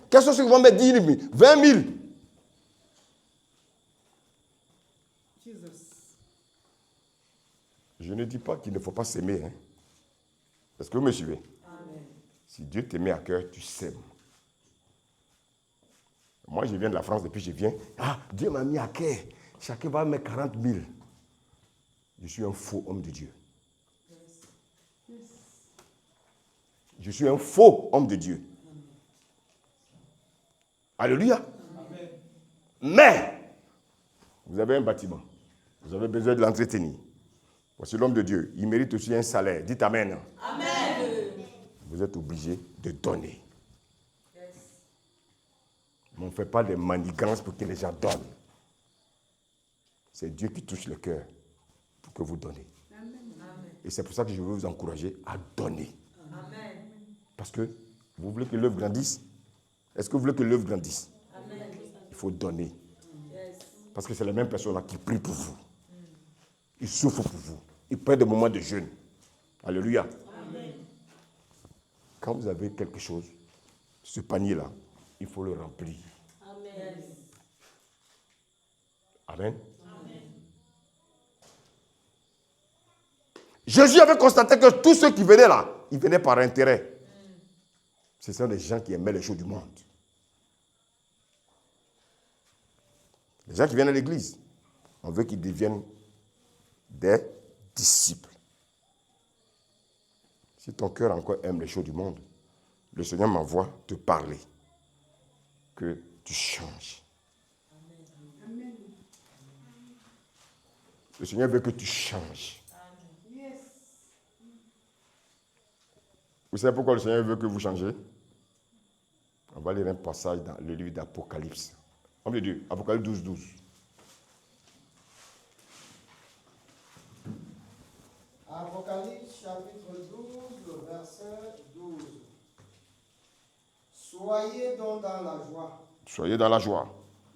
Speaker 3: Qu'est-ce que tu vas mettre 10 000, 20 000? Je ne dis pas qu'il ne faut pas s'aimer. Hein. Est-ce que vous me suivez?
Speaker 4: Amen.
Speaker 3: Si Dieu te met à cœur, tu sèmes. Moi, je viens de la France, depuis je viens. Ah, Dieu m'a mis à cœur. Chacun va mettre 40 000. Je suis un faux homme de Dieu. Je suis un faux homme de Dieu. Alléluia. Amen. Mais, vous avez un bâtiment. Vous avez besoin de l'entretenir. Voici l'homme de Dieu. Il mérite aussi un salaire. Dites Amen.
Speaker 4: Amen.
Speaker 3: Vous êtes obligé de donner. Mais on ne fait pas des manigances pour que les gens donnent. C'est Dieu qui touche le cœur pour que vous donnez.
Speaker 4: Amen.
Speaker 3: Et c'est pour ça que je veux vous encourager à donner.
Speaker 4: Amen.
Speaker 3: Parce que vous voulez que l'œuvre grandisse? Est-ce que vous voulez que l'œuvre grandisse?
Speaker 4: Amen.
Speaker 3: Il faut donner.
Speaker 4: Yes.
Speaker 3: Parce que c'est les mêmes personnes qui prient pour vous. Ils souffrent pour vous. Ils prennent des moments de jeûne. Alléluia.
Speaker 4: Amen.
Speaker 3: Quand vous avez quelque chose, ce panier-là, il faut le remplir.
Speaker 4: Amen.
Speaker 3: Amen. Jésus avait constaté que tous ceux qui venaient là, ils venaient par intérêt. Ce sont des gens qui aimaient les choses du monde. Les gens qui viennent à l'église, on veut qu'ils deviennent des disciples. Si ton cœur encore aime les choses du monde, le Seigneur m'envoie te parler. Que tu changes. Le Seigneur veut que tu changes.
Speaker 5: Yes.
Speaker 3: Vous savez pourquoi le Seigneur veut que vous changez? On va lire un passage dans le livre d'Apocalypse. Homme de Dieu, Apocalypse 12, 12.
Speaker 1: Apocalypse chapitre 12, le verset 12. Soyez donc dans la joie,
Speaker 3: Soyez dans la joie.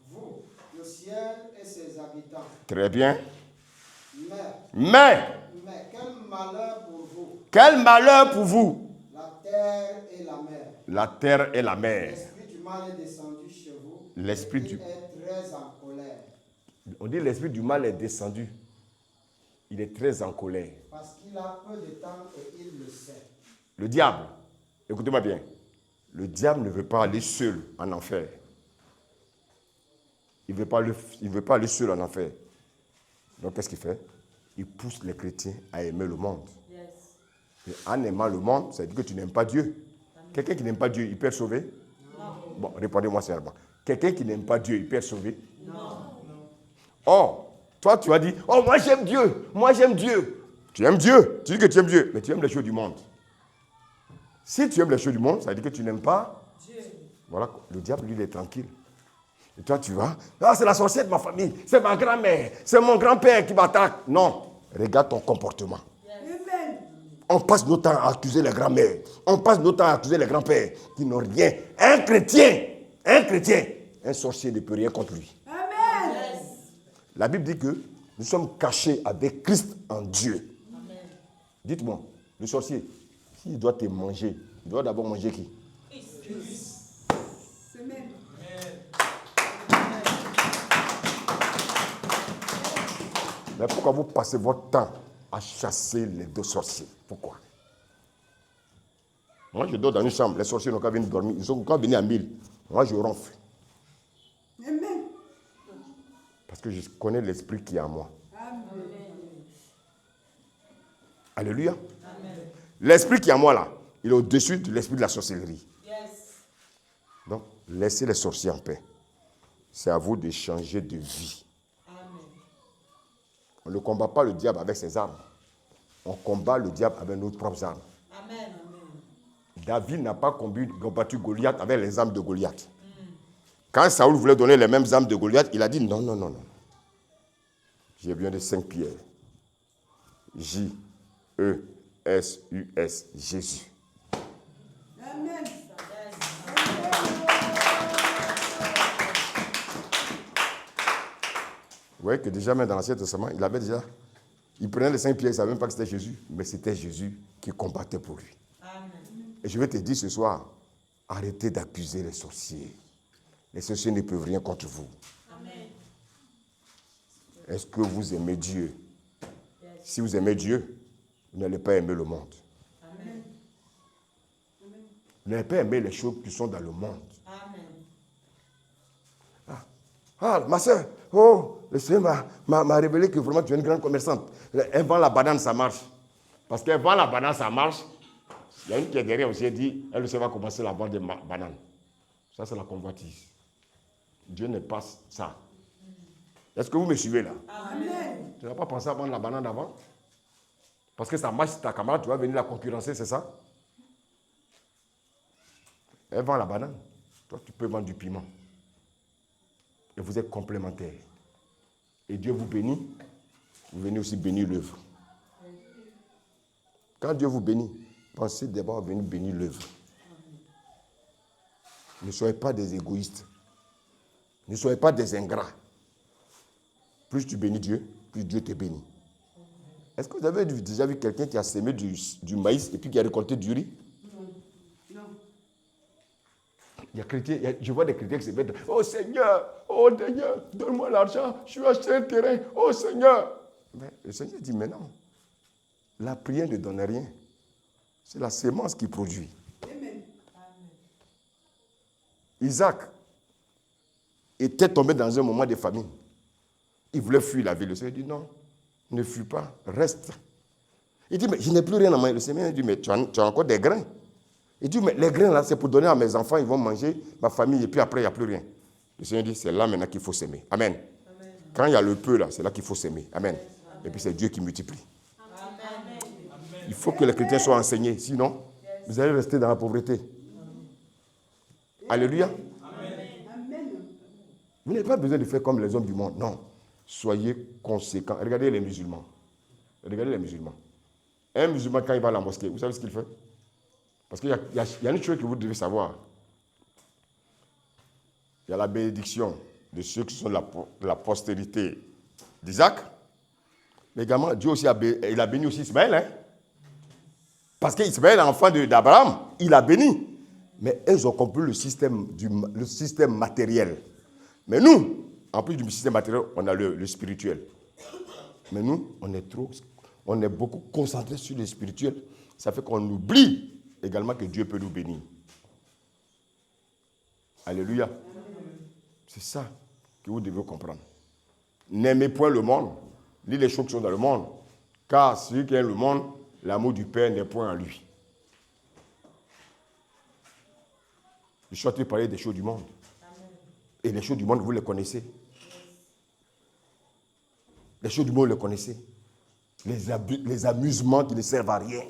Speaker 1: vous, le ciel et ses habitants.
Speaker 3: Très bien.
Speaker 1: Mais
Speaker 3: Mais,
Speaker 1: quel malheur pour vous,
Speaker 3: quel malheur pour vous,
Speaker 1: la terre et la mer.
Speaker 3: la terre et la mer.
Speaker 1: L'esprit du mal est descendu chez vous.
Speaker 3: L'esprit
Speaker 1: et
Speaker 3: du-
Speaker 1: il est très en colère,
Speaker 3: On dit l'esprit du mal est descendu. Il est très en colère.
Speaker 1: parce qu'il a peu de temps et il le sait.
Speaker 3: Le diable, écoutez-moi bien, le diable ne veut pas aller seul en enfer. Il ne veut pas aller seul en enfer. Donc qu'est-ce qu'il fait? Il pousse les chrétiens à aimer le monde.
Speaker 4: Yes.
Speaker 3: Et en aimant le monde, ça veut dire que tu n'aimes pas Dieu. Quelqu'un qui n'aime pas Dieu, il peut être sauvé? Bon, répondez-moi sérieusement. Quelqu'un qui n'aime pas Dieu, il peut être sauvé? Or, toi tu as dit, oh moi j'aime Dieu, moi j'aime Dieu. Tu aimes Dieu, tu dis que tu aimes Dieu, mais tu aimes les choses du monde. Si tu aimes les choses du monde, ça veut dire que tu n'aimes pas
Speaker 4: Dieu.
Speaker 3: Voilà, le diable, lui, il est tranquille. Et toi, tu vas, ah, c'est la sorcière de ma famille, c'est ma grand-mère, c'est mon grand-père qui m'attaque. Non, regarde ton comportement.
Speaker 5: Amen.
Speaker 3: On passe notre temps à accuser les grand-mères, on passe notre temps à accuser les grands-pères qui n'ont rien. Un chrétien, un sorcier ne peut rien contre lui.
Speaker 5: Amen.
Speaker 4: Yes.
Speaker 3: La Bible dit que nous sommes cachés avec Christ en Dieu.
Speaker 4: Amen.
Speaker 3: Dites-moi, le sorcier, s'il doit te manger, il doit d'abord manger qui?
Speaker 5: Amen.
Speaker 3: Mais pourquoi vous passez votre temps à chasser les deux sorciers? Pourquoi? Moi, je dors dans une chambre, les sorciers n'ont qu'à venir dormir, ils sont qu'à venir à 1000. Moi, je ronfle.
Speaker 5: Amen.
Speaker 3: Parce que je connais l'esprit qui est en moi.
Speaker 5: Amen.
Speaker 3: Alléluia.
Speaker 4: Amen.
Speaker 3: L'esprit qui est en moi, là, il est au-dessus de l'esprit de la sorcellerie.
Speaker 4: Yes.
Speaker 3: Donc, laissez les sorciers en paix. C'est à vous de changer de vie.
Speaker 4: Amen.
Speaker 3: On ne combat pas le diable avec ses armes. On combat le diable avec nos propres armes.
Speaker 4: Amen.
Speaker 3: David n'a pas combattu Goliath avec les armes de Goliath. Quand Saoul voulait donner les mêmes armes de Goliath, il a dit non, non, non, non. J'ai besoin de 5 pierres. J-E-S-U-S, Jésus.
Speaker 5: Amen.
Speaker 3: Vous voyez que déjà, même dans l'Ancien Testament, il prenait les 5 pierres, il ne savait même pas que c'était Jésus, mais c'était Jésus qui combattait pour lui.
Speaker 4: Amen.
Speaker 3: Et je vais te dire ce soir, arrêtez d'accuser les sorciers. Les sorciers ne peuvent rien contre vous.
Speaker 4: Amen.
Speaker 3: Est-ce que vous aimez Dieu? Si vous aimez Dieu, vous n'allez pas aimer le monde.
Speaker 4: Amen.
Speaker 3: Vous n'allez pas aimer les choses qui sont dans le monde.
Speaker 4: Amen.
Speaker 3: Ah, ma soeur, oh, le Seigneur m'a révélé que vraiment tu es une grande commerçante. Elle vend la banane, ça marche. Parce qu'elle vend la banane, ça marche. Il y a une qui est derrière aussi, elle dit, elle aussi va commencer la vente de banane. Ça, c'est la convoitise. Dieu n'est pas ça. Est-ce que vous me suivez là?
Speaker 5: Amen.
Speaker 3: Tu n'as pas pensé à vendre la banane avant? Parce que ça marche, ta camarade, tu vas venir la concurrencer, c'est ça? Elle vend la banane. Toi, tu peux vendre du piment. Et vous êtes complémentaires. Et Dieu vous bénit, vous venez aussi bénir l'œuvre. Quand Dieu vous bénit, pensez d'abord à venir bénir l'œuvre. Ne soyez pas des égoïstes. Ne soyez pas des ingrats. Plus tu bénis Dieu, plus Dieu te bénit. Est-ce que vous avez déjà vu quelqu'un qui a semé du maïs et puis qui a récolté du riz?
Speaker 5: Non.
Speaker 3: Je vois des chrétiens qui se mettent, oh Seigneur, donne-moi l'argent, je vais acheter un terrain, oh Seigneur. Mais le Seigneur dit, mais non, la prière ne donne rien. C'est la sémence qui produit.
Speaker 5: Amen.
Speaker 3: Isaac était tombé dans un moment de famine. Il voulait fuir la ville. Le Seigneur dit, non, ne fuis pas, reste. Il dit, mais je n'ai plus rien à manger. Le Seigneur dit, mais tu as encore des grains. Il dit, mais les grains là, c'est pour donner à mes enfants, ils vont manger, ma famille, et puis après, il n'y a plus rien. Le Seigneur dit, c'est là maintenant qu'il faut s'aimer. Amen.
Speaker 4: Amen.
Speaker 3: Quand il y a le peu là, c'est là qu'il faut s'aimer. Amen.
Speaker 4: Amen.
Speaker 3: Et puis c'est Dieu qui multiplie.
Speaker 4: Amen.
Speaker 3: Il faut que les chrétiens soient enseignés. Sinon, vous allez rester dans la pauvreté. Alléluia.
Speaker 5: Amen.
Speaker 3: Vous n'avez pas besoin de faire comme les hommes du monde. Non. Soyez conséquents. Regardez les musulmans. Regardez les musulmans. Un musulman, quand il va à la mosquée, vous savez ce qu'il fait? Parce qu'il y a une chose que vous devez savoir. Il y a la bénédiction de ceux qui sont de la postérité d'Isaac. Mais également, Dieu aussi il a béni aussi Ismaël. Hein? Parce qu'Ismaël, enfant d'Abraham, il a béni. Mais eux ont compris le système matériel. Mais nous, en plus du système matériel, on a le spirituel. Mais nous, on est beaucoup concentrés sur le spirituel. Ça fait qu'on oublie également que Dieu peut nous bénir. Alléluia. C'est ça que vous devez comprendre. N'aimez point le monde, ni les choses qui sont dans le monde. Car celui qui aime le monde, l'amour du Père n'est point en lui. Je suis en train de parler des choses du monde. Et les choses du monde, vous les connaissez. Les choses du monde, vous les connaissez. Les amusements qui ne servent à rien.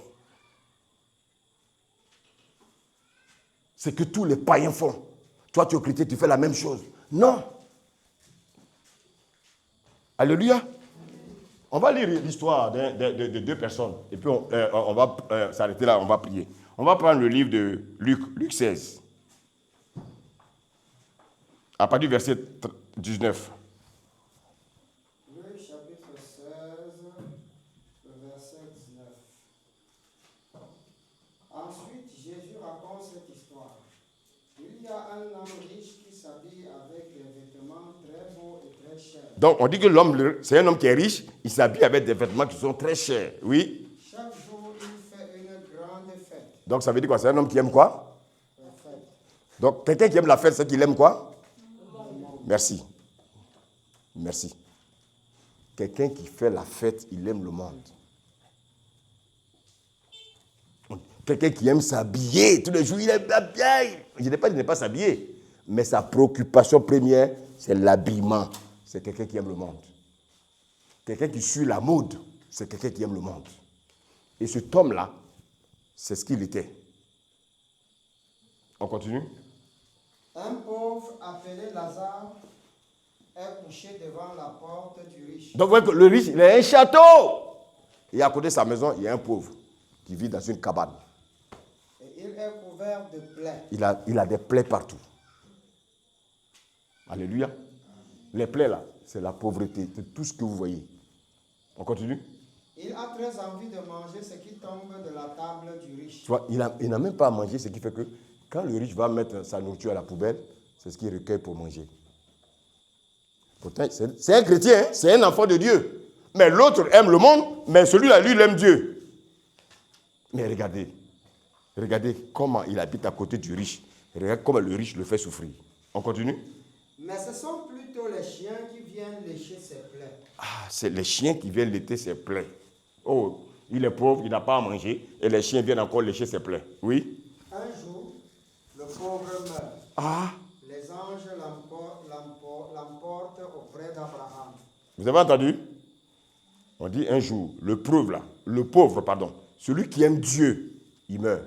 Speaker 3: C'est que tous les païens font. Toi, tu es chrétien, tu fais la même chose. Non. Alléluia. On va lire l'histoire de deux personnes. Et puis, on va s'arrêter là, on va prier. On va prendre le livre de Luc 16. À partir du verset 19.
Speaker 1: Luc chapitre 16, le verset 19. Ensuite, Jésus raconte cette histoire. Il y a un homme riche qui s'habille avec des vêtements très beaux et très chers.
Speaker 3: Donc, on dit que l'homme, c'est un homme qui est riche, il s'habille avec des vêtements qui sont très chers. Oui.
Speaker 1: Chaque jour, il fait une grande fête.
Speaker 3: Donc, ça veut dire quoi? C'est un homme qui aime quoi?
Speaker 1: La fête.
Speaker 3: Donc, quelqu'un qui aime la fête, c'est qu'il aime quoi? Merci. Merci. Quelqu'un qui fait la fête, il aime le monde. Quelqu'un qui aime s'habiller tous les jours, il aime bien. Je n'ai pas dit de ne pas s'habiller, mais sa préoccupation première, c'est l'habillement. C'est quelqu'un qui aime le monde. Quelqu'un qui suit la mode, c'est quelqu'un qui aime le monde. Et cet homme-là, c'est ce qu'il était. On continue?
Speaker 1: Un pauvre appelé Lazare est couché devant la porte du riche.
Speaker 3: Donc, vous voyez que le riche, il a un château. Et à côté de sa maison, il y a un pauvre qui vit dans une cabane.
Speaker 1: Et il est couvert de plaies.
Speaker 3: Il a des plaies partout. Alléluia. Les plaies là, c'est la pauvreté. C'est tout ce que vous voyez. On continue?
Speaker 1: Il a très envie de manger ce qui tombe de la table du riche.
Speaker 3: Tu vois, il n'a même pas à manger, ce qui fait que quand le riche va mettre sa nourriture à la poubelle, c'est ce qu'il recueille pour manger. Pourtant, c'est un chrétien, hein? C'est un enfant de Dieu. Mais l'autre aime le monde, mais celui-là, lui, il aime Dieu. Mais regardez comment il habite à côté du riche. Regardez comment le riche le fait souffrir. On continue?
Speaker 1: Mais ce sont plutôt les chiens qui viennent lécher ses plaies.
Speaker 3: Ah, c'est les chiens qui viennent lécher ses plaies. Oh, il est pauvre, il n'a pas à manger, et les chiens viennent encore lécher ses plaies. Oui?
Speaker 1: Un jour, le pauvre meurt.
Speaker 3: Ah,
Speaker 1: Les anges l'emportent auprès d'Abraham.
Speaker 3: vous avez entendu? On dit un jour, le pauvre, celui qui aime Dieu, il meurt.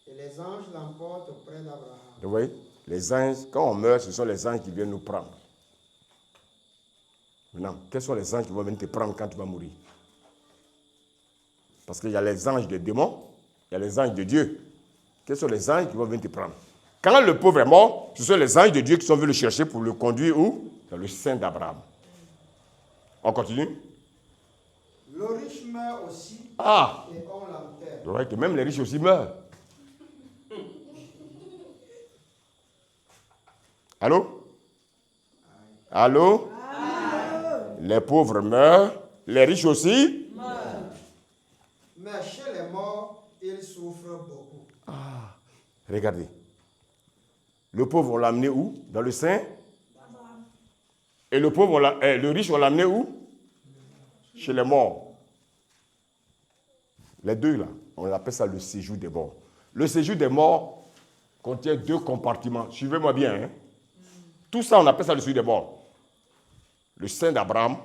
Speaker 1: Et les anges l'emportent auprès d'Abraham.
Speaker 3: Vous voyez? Les anges, quand on meurt, ce sont les anges qui viennent nous prendre. Maintenant, quels sont les anges qui vont venir te prendre quand tu vas mourir? Parce qu'il y a les anges des démons, il y a les anges de Dieu. Quels sont les anges qui vont venir te prendre? Quand le pauvre est mort, ce sont les anges de Dieu qui sont venus le chercher pour le conduire où? Dans le sein d'Abraham. On continue?
Speaker 1: Le riche meurt aussi
Speaker 3: Ah!
Speaker 1: et on l'enterre.
Speaker 3: Vous voyez que même les riches aussi meurent. Allô? Allô? Les pauvres meurent, les riches aussi.
Speaker 1: Mais chez les morts, ils souffrent beaucoup.
Speaker 3: Regardez. Le pauvre, on l'a amené où? Dans le sein. Et le riche, on l'a amené où? Chez les morts. Les deux, là, on appelle ça le séjour des morts. Le séjour des morts contient 2 compartiments. Suivez-moi bien. Hein? Tout ça, on appelle ça le séjour des morts. le sein d'Abraham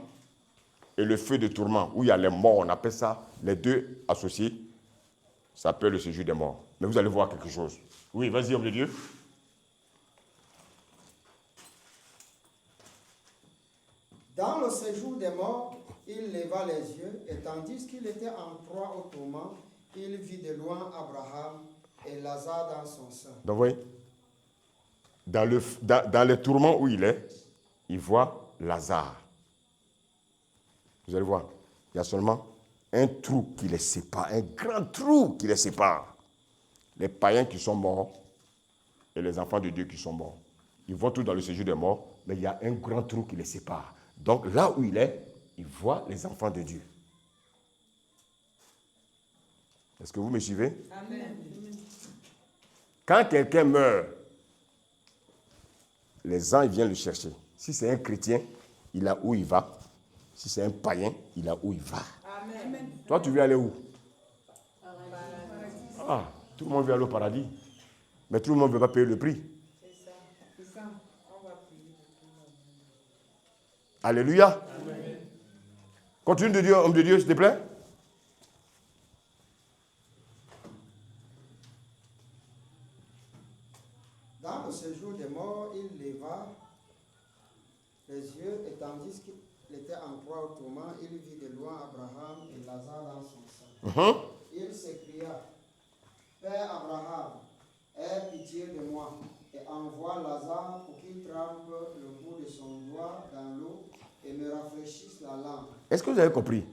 Speaker 3: et le feu de tourment, où il y a les morts, on appelle ça, les deux associés, ça s'appelle le séjour des morts. Mais vous allez voir quelque chose. Oui, vas-y, homme de Dieu.
Speaker 1: Dans le séjour des morts, il leva les yeux, et tandis qu'il était en proie au tourment, il vit de loin Abraham et Lazare dans son sein.
Speaker 3: Donc, vous voyez, dans les tourments où il est, il voit Lazare. Vous allez voir, il y a seulement un trou qui les sépare, un grand trou qui les sépare. Les païens qui sont morts et les enfants de Dieu qui sont morts. Ils vont tous dans le séjour des morts, mais il y a un grand trou qui les sépare. Donc là où il est, il voit les enfants de Dieu. Est-ce que vous me suivez?
Speaker 4: Amen.
Speaker 3: Quand quelqu'un meurt, les anges viennent le chercher. Si c'est un chrétien, il a où il va. Si c'est un païen, il a où il va.
Speaker 4: Amen.
Speaker 3: Toi, tu veux aller où? Ah, tout le monde veut aller au paradis. Mais tout le monde ne veut pas payer le prix.
Speaker 4: C'est ça. On va prier.
Speaker 3: Alléluia. Amen. Continue de dire, homme de Dieu, s'il te plaît.
Speaker 1: Dans le séjour des morts, il leva les yeux, et tandis qu'il était en proie au tourment, il vit de loin Abraham et Lazare dans son sein. Il s'écria, Père Abraham, aie pitié de moi, et envoie Lazare pour qu'il trempe le bout de son doigt dans l'eau et me rafraîchisse la langue.
Speaker 3: Est-ce que vous avez compris?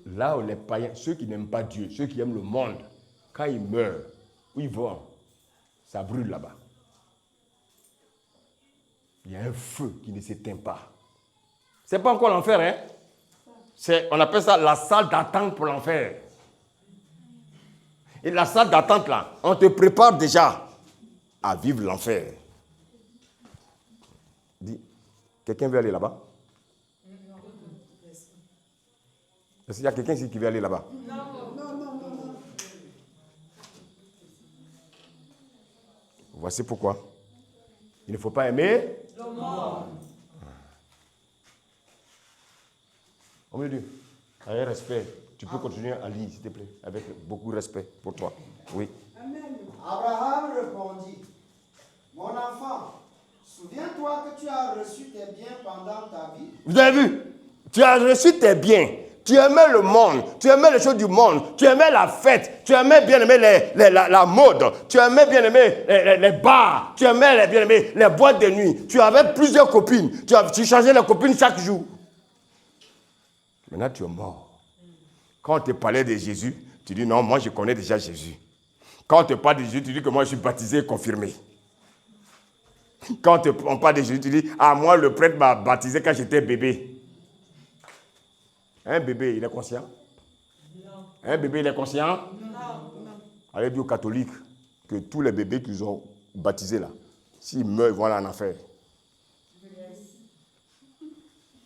Speaker 3: Là où les païens, ceux qui n'aiment pas Dieu, ceux qui aiment le monde, quand ils meurent, où ils vont, ça brûle là-bas. Il y a un feu qui ne s'éteint pas. Ce n'est pas encore l'enfer, hein? On appelle ça la salle d'attente pour l'enfer. Et la salle d'attente là, on te prépare déjà à vivre l'enfer. Dis, quelqu'un veut aller là-bas? Est-ce qu'il y a quelqu'un ici qui veut aller là-bas?
Speaker 5: Non.
Speaker 3: Voici pourquoi. Il ne faut pas aimer
Speaker 4: Le monde.
Speaker 3: Homme de Dieu, avec respect, tu peux continuer à lire, s'il te plaît, avec beaucoup de respect pour toi. Oui.
Speaker 1: Abraham répondit, mon enfant, souviens-toi que tu as reçu tes biens pendant ta vie.
Speaker 3: Vous avez vu? Tu as reçu tes biens. Tu aimais le monde, tu aimais les choses du monde, tu aimais la fête, tu aimais bien aimer la mode, tu aimais bien aimer les bars, tu aimais bien aimer les boîtes de nuit. Tu avais plusieurs copines, tu changeais les copines chaque jour. Maintenant, tu es mort. Quand on te parlait de Jésus, tu dis non, moi je connais déjà Jésus. Quand on te parle de Jésus, tu dis que moi je suis baptisé et confirmé. Quand on parle de Jésus, tu dis ah, moi le prêtre m'a baptisé quand j'étais bébé. Un bébé, il est conscient? Non. Un bébé, il est conscient?
Speaker 4: Non.
Speaker 3: Allez dire aux catholiques que tous les bébés qu'ils ont baptisés là, s'ils meurent, ils vont aller en enfer.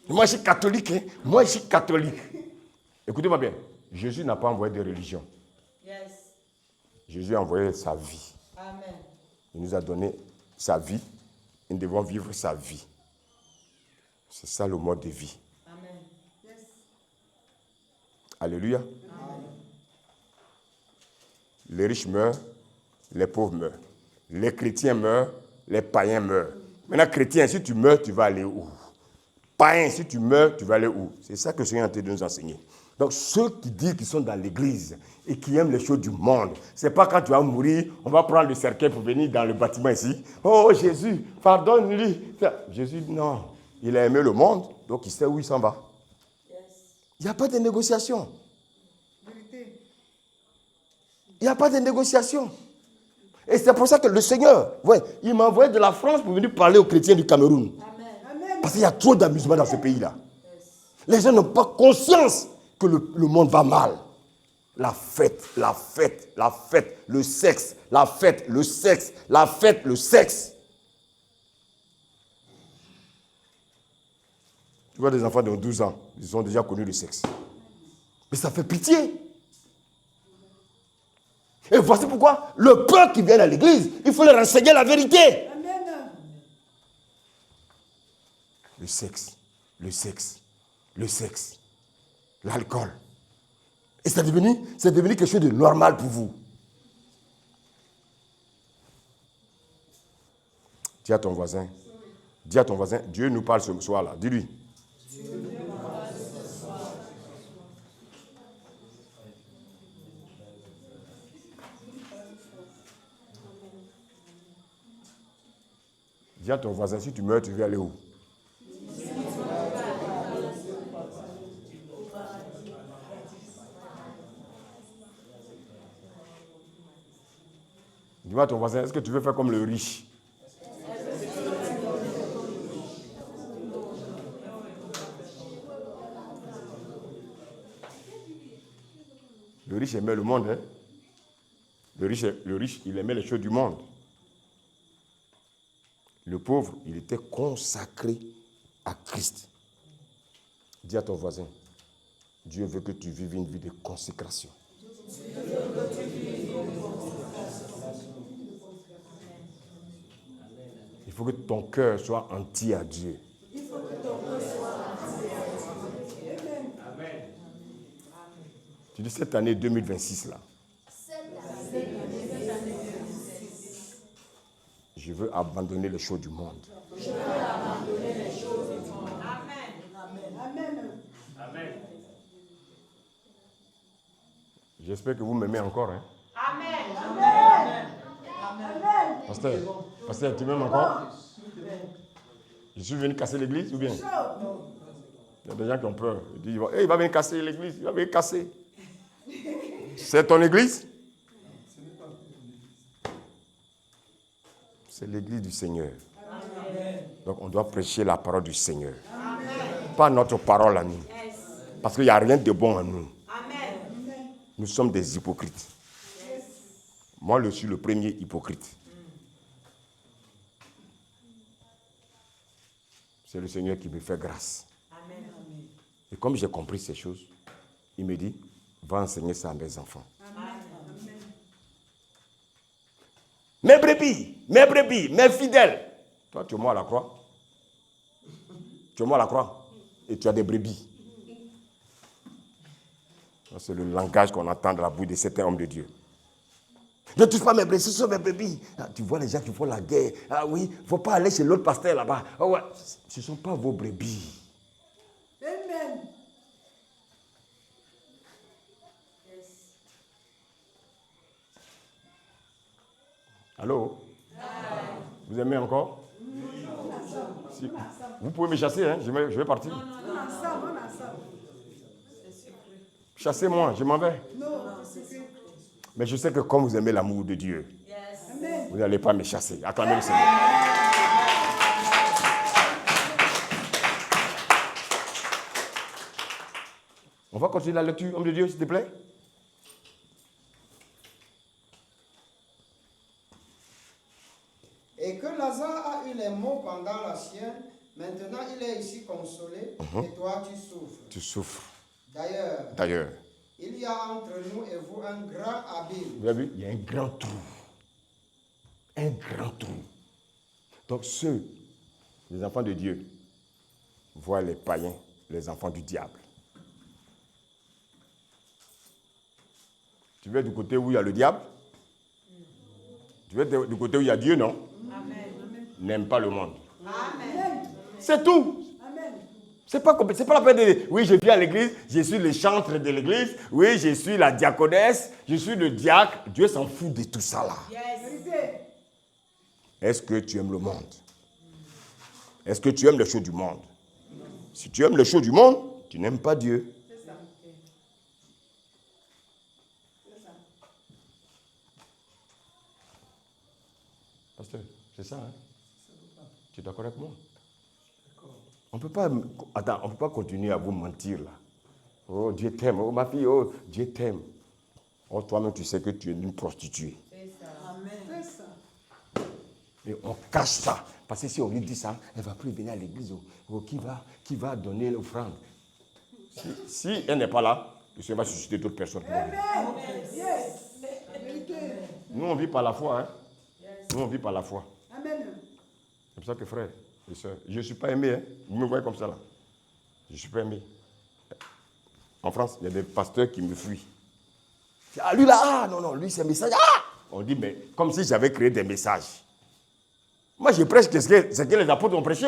Speaker 3: Moi, je suis catholique. Hein? Moi, je suis catholique. Écoutez-moi bien. Jésus n'a pas envoyé de religion.
Speaker 4: Yes.
Speaker 3: Jésus a envoyé sa vie.
Speaker 4: Amen.
Speaker 3: Il nous a donné sa vie. Nous devons vivre sa vie. C'est ça le mode de vie.
Speaker 4: Amen.
Speaker 3: Alléluia.
Speaker 4: Amen.
Speaker 3: Les riches meurent, les pauvres meurent. Les chrétiens meurent, les païens meurent. Maintenant, chrétien, si tu meurs, tu vas aller où? Païen, si tu meurs, tu vas aller où? C'est ça que le Seigneur est en train de nous enseigner. Donc, ceux qui disent qu'ils sont dans l'église et qui aiment les choses du monde, ce n'est pas quand tu vas mourir, on va prendre le cercueil pour venir dans le bâtiment ici. Oh, Jésus, pardonne-lui. Jésus, non. Il a aimé le monde, donc il sait où il s'en va.
Speaker 4: Yes.
Speaker 3: Il n'y a pas de négociation.
Speaker 5: Vérité.
Speaker 3: Il n'y a pas de négociation. Et c'est pour ça que le Seigneur, ouais, il m'a envoyé de la France pour venir parler aux chrétiens du Cameroun.
Speaker 4: Amen.
Speaker 3: Parce qu'il y a trop d'amusement dans ce pays-là. Les gens n'ont pas conscience que le monde va mal. La fête, la fête, la fête, le sexe, la fête, le sexe, la fête, le sexe. Tu vois des enfants de 12 ans, ils ont déjà connu le sexe. Mais ça fait pitié. Et voici pourquoi le peuple qui vient à l'église, il faut leur enseigner la vérité.
Speaker 5: Amen.
Speaker 3: Le sexe, le sexe, l'alcool. Et c'est devenu quelque chose de normal pour vous. Dis à ton voisin, Dieu nous parle ce soir-là. Dis-lui. Dis à ton voisin, si tu meurs, tu veux aller où? Dis-moi à ton voisin, est-ce que tu veux faire comme le riche? Le riche aimait le monde. Hein? Le riche, il aimait les choses du monde. Le pauvre, il était consacré à Christ. Dis à ton voisin, Dieu veut que tu vives une vie de consécration. Il faut que ton cœur soit entier à Dieu. Tu dis cette année 2026 là. Je veux abandonner les choses du monde.
Speaker 4: Amen.
Speaker 3: J'espère que vous m'aimez encore. Hein?
Speaker 4: Amen.
Speaker 3: Pasteur, tu m'aimes encore? Je suis venu casser l'église ou bien? Il y a des gens qui ont peur. Ils disent, hey, il va venir casser l'église, il va venir casser. C'est ton église? C'est l'église du Seigneur. Amen. Donc on doit prêcher la parole du Seigneur. Amen. Pas notre parole à nous. Yes. Parce qu'il n'y a rien de bon en nous. Amen. Nous sommes des hypocrites. Yes. Moi, je suis le premier hypocrite. C'est le Seigneur qui me fait grâce. Amen. Et comme j'ai compris ces choses, il me dit, va enseigner ça à mes enfants. Amen. Mes brebis, mes fidèles. Toi, tu es mort à la croix. Tu es mort à la croix. Et tu as des brebis. C'est le langage qu'on entend de la bouche de certains hommes de Dieu. Ne touche pas mes brebis, ce sont mes brebis. Ah, tu vois les gens qui font la guerre. Ah oui, il ne faut pas aller chez l'autre pasteur là-bas. Ah ouais. Ce ne sont pas vos brebis.
Speaker 5: Amen.
Speaker 3: Allô? Vous aimez encore? Si. Vous pouvez me chasser, hein? Je vais partir. Chassez-moi, je m'en vais. Mais je sais que comme vous aimez l'amour de Dieu, vous n'allez pas me chasser. Acclamez le Seigneur. On va continuer la lecture, homme de Dieu, s'il te plaît.
Speaker 1: Et que Lazare a eu les maux pendant la sienne, maintenant il est ici consolé, et toi tu souffres.
Speaker 3: Tu souffres.
Speaker 1: D'ailleurs, il y a entre nous et vous un grand abîme.
Speaker 3: Vous avez vu? Il y a un grand trou. Un grand trou. Donc ceux, les enfants de Dieu, voient les païens, les enfants du diable. Tu veux du côté où il y a le diable? Tu veux du côté où il y a Dieu, non? Amen. N'aime pas le monde. Amen. C'est tout. Amen. C'est pas la peine de dire, oui, je viens à l'église, je suis le chantre de l'église, oui, je suis la diaconesse, je suis le diacre. Dieu s'en fout de tout ça là. Yes. Est-ce que tu aimes le monde? Est-ce que tu aimes les choses du monde? Si tu aimes les choses du monde, tu n'aimes pas Dieu. C'est ça. Pasteur, c'est ça, hein? Tu es d'accord avec moi? On ne peut pas continuer à vous mentir là. Oh, Dieu t'aime. Oh, ma fille, oh, Dieu t'aime. Oh, toi-même, tu sais que tu es une prostituée.
Speaker 5: C'est ça. Amen. C'est ça.
Speaker 3: Et on cache ça. Parce que si on lui dit ça, elle ne va plus venir à l'église. Oh, qui va donner l'offrande? Si elle n'est pas là, le Seigneur va susciter d'autres personnes.
Speaker 5: Amen. Yes.
Speaker 3: Nous, on vit par la foi. Hein?
Speaker 5: Yes.
Speaker 3: Nous, on vit par la foi.
Speaker 5: Amen.
Speaker 3: C'est pour ça que frère et soeur, je ne suis pas aimé. Hein? Vous me voyez comme ça là. Je ne suis pas aimé. En France, il y a des pasteurs qui me fuient. Ah, lui là, ah, non, lui c'est un message. Ah! On dit, mais comme si j'avais créé des messages. Moi, je prêche ce que les apôtres ont prêché.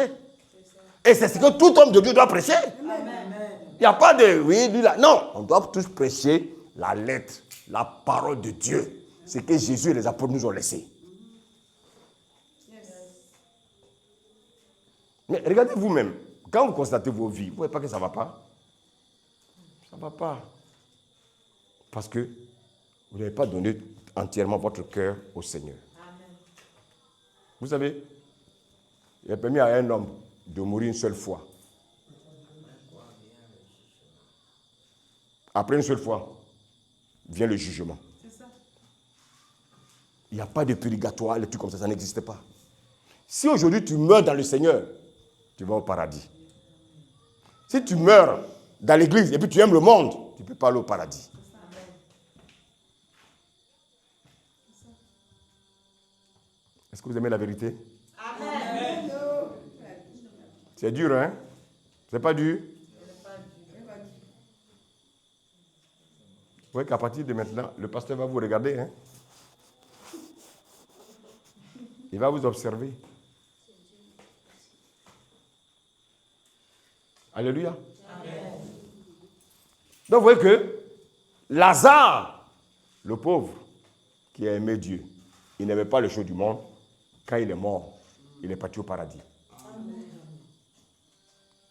Speaker 3: Et c'est ce que tout homme de Dieu doit prêcher. Il n'y a pas de, oui, lui là. Non, on doit tous prêcher la lettre, la parole de Dieu. Ce que Jésus et les apôtres nous ont laissé. Mais regardez vous-même. Quand vous constatez vos vies, vous ne voyez pas que ça ne va pas? Ça ne va pas. Parce que vous n'avez pas donné entièrement votre cœur au Seigneur. Amen. Vous savez, il a permis à un homme de mourir une seule fois. Après une seule fois, vient le jugement. C'est ça. Il n'y a pas de purgatoire, les trucs comme ça n'existe pas. Si aujourd'hui tu meurs dans le Seigneur, tu vas au paradis. Si tu meurs dans l'église et puis tu aimes le monde, tu ne peux pas aller au paradis. Est-ce que vous aimez la vérité? Amen. C'est dur, hein? C'est pas dur? Vous voyez qu'à partir de maintenant, le pasteur va vous regarder, hein? Il va vous observer. Alléluia. Amen. Donc vous voyez que Lazare, le pauvre, qui a aimé Dieu, il n'aimait pas les choses du monde. Quand il est mort, il est parti au paradis. Amen.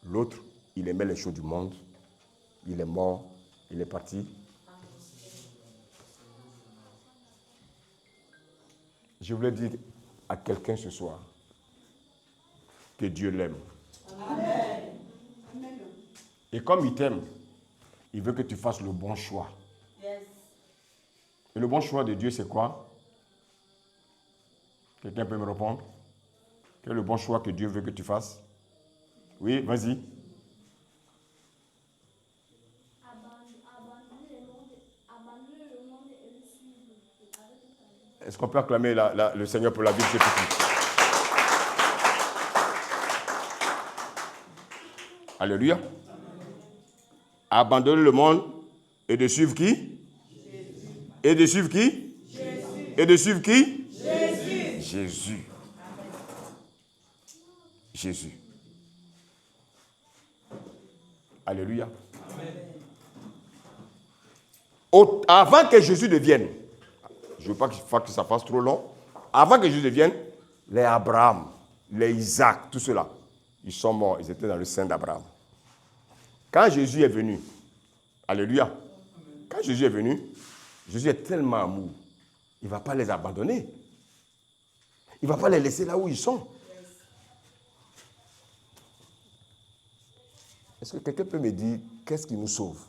Speaker 3: L'autre, il aimait les choses du monde. Il est mort, il est parti. Je voulais dire à quelqu'un ce soir que Dieu l'aime. Amen. Et comme il t'aime, il veut que tu fasses le bon choix. Yes. Et le bon choix de Dieu, c'est quoi? Quelqu'un peut me répondre? Quel est le bon choix que Dieu veut que tu fasses? Oui, vas-y. Abandonner le monde et le suivre. Est-ce qu'on peut acclamer le Seigneur pour la vie de ses petits? Alléluia. Abandonner le monde et de suivre qui? Jésus. Et de suivre qui? Jésus. Et de suivre qui? Jésus. Jésus. Jésus. Alléluia. Avant que Jésus devienne, je ne veux pas que ça fasse trop long, avant que Jésus devienne, les Abraham, les Isaac, tout cela, ils sont morts, ils étaient dans le sein d'Abraham. Quand Jésus est venu, alléluia, quand Jésus est venu, Jésus est tellement amour, il ne va pas les abandonner. Il ne va pas les laisser là où ils sont. Est-ce que quelqu'un peut me dire qu'est-ce qui nous sauve?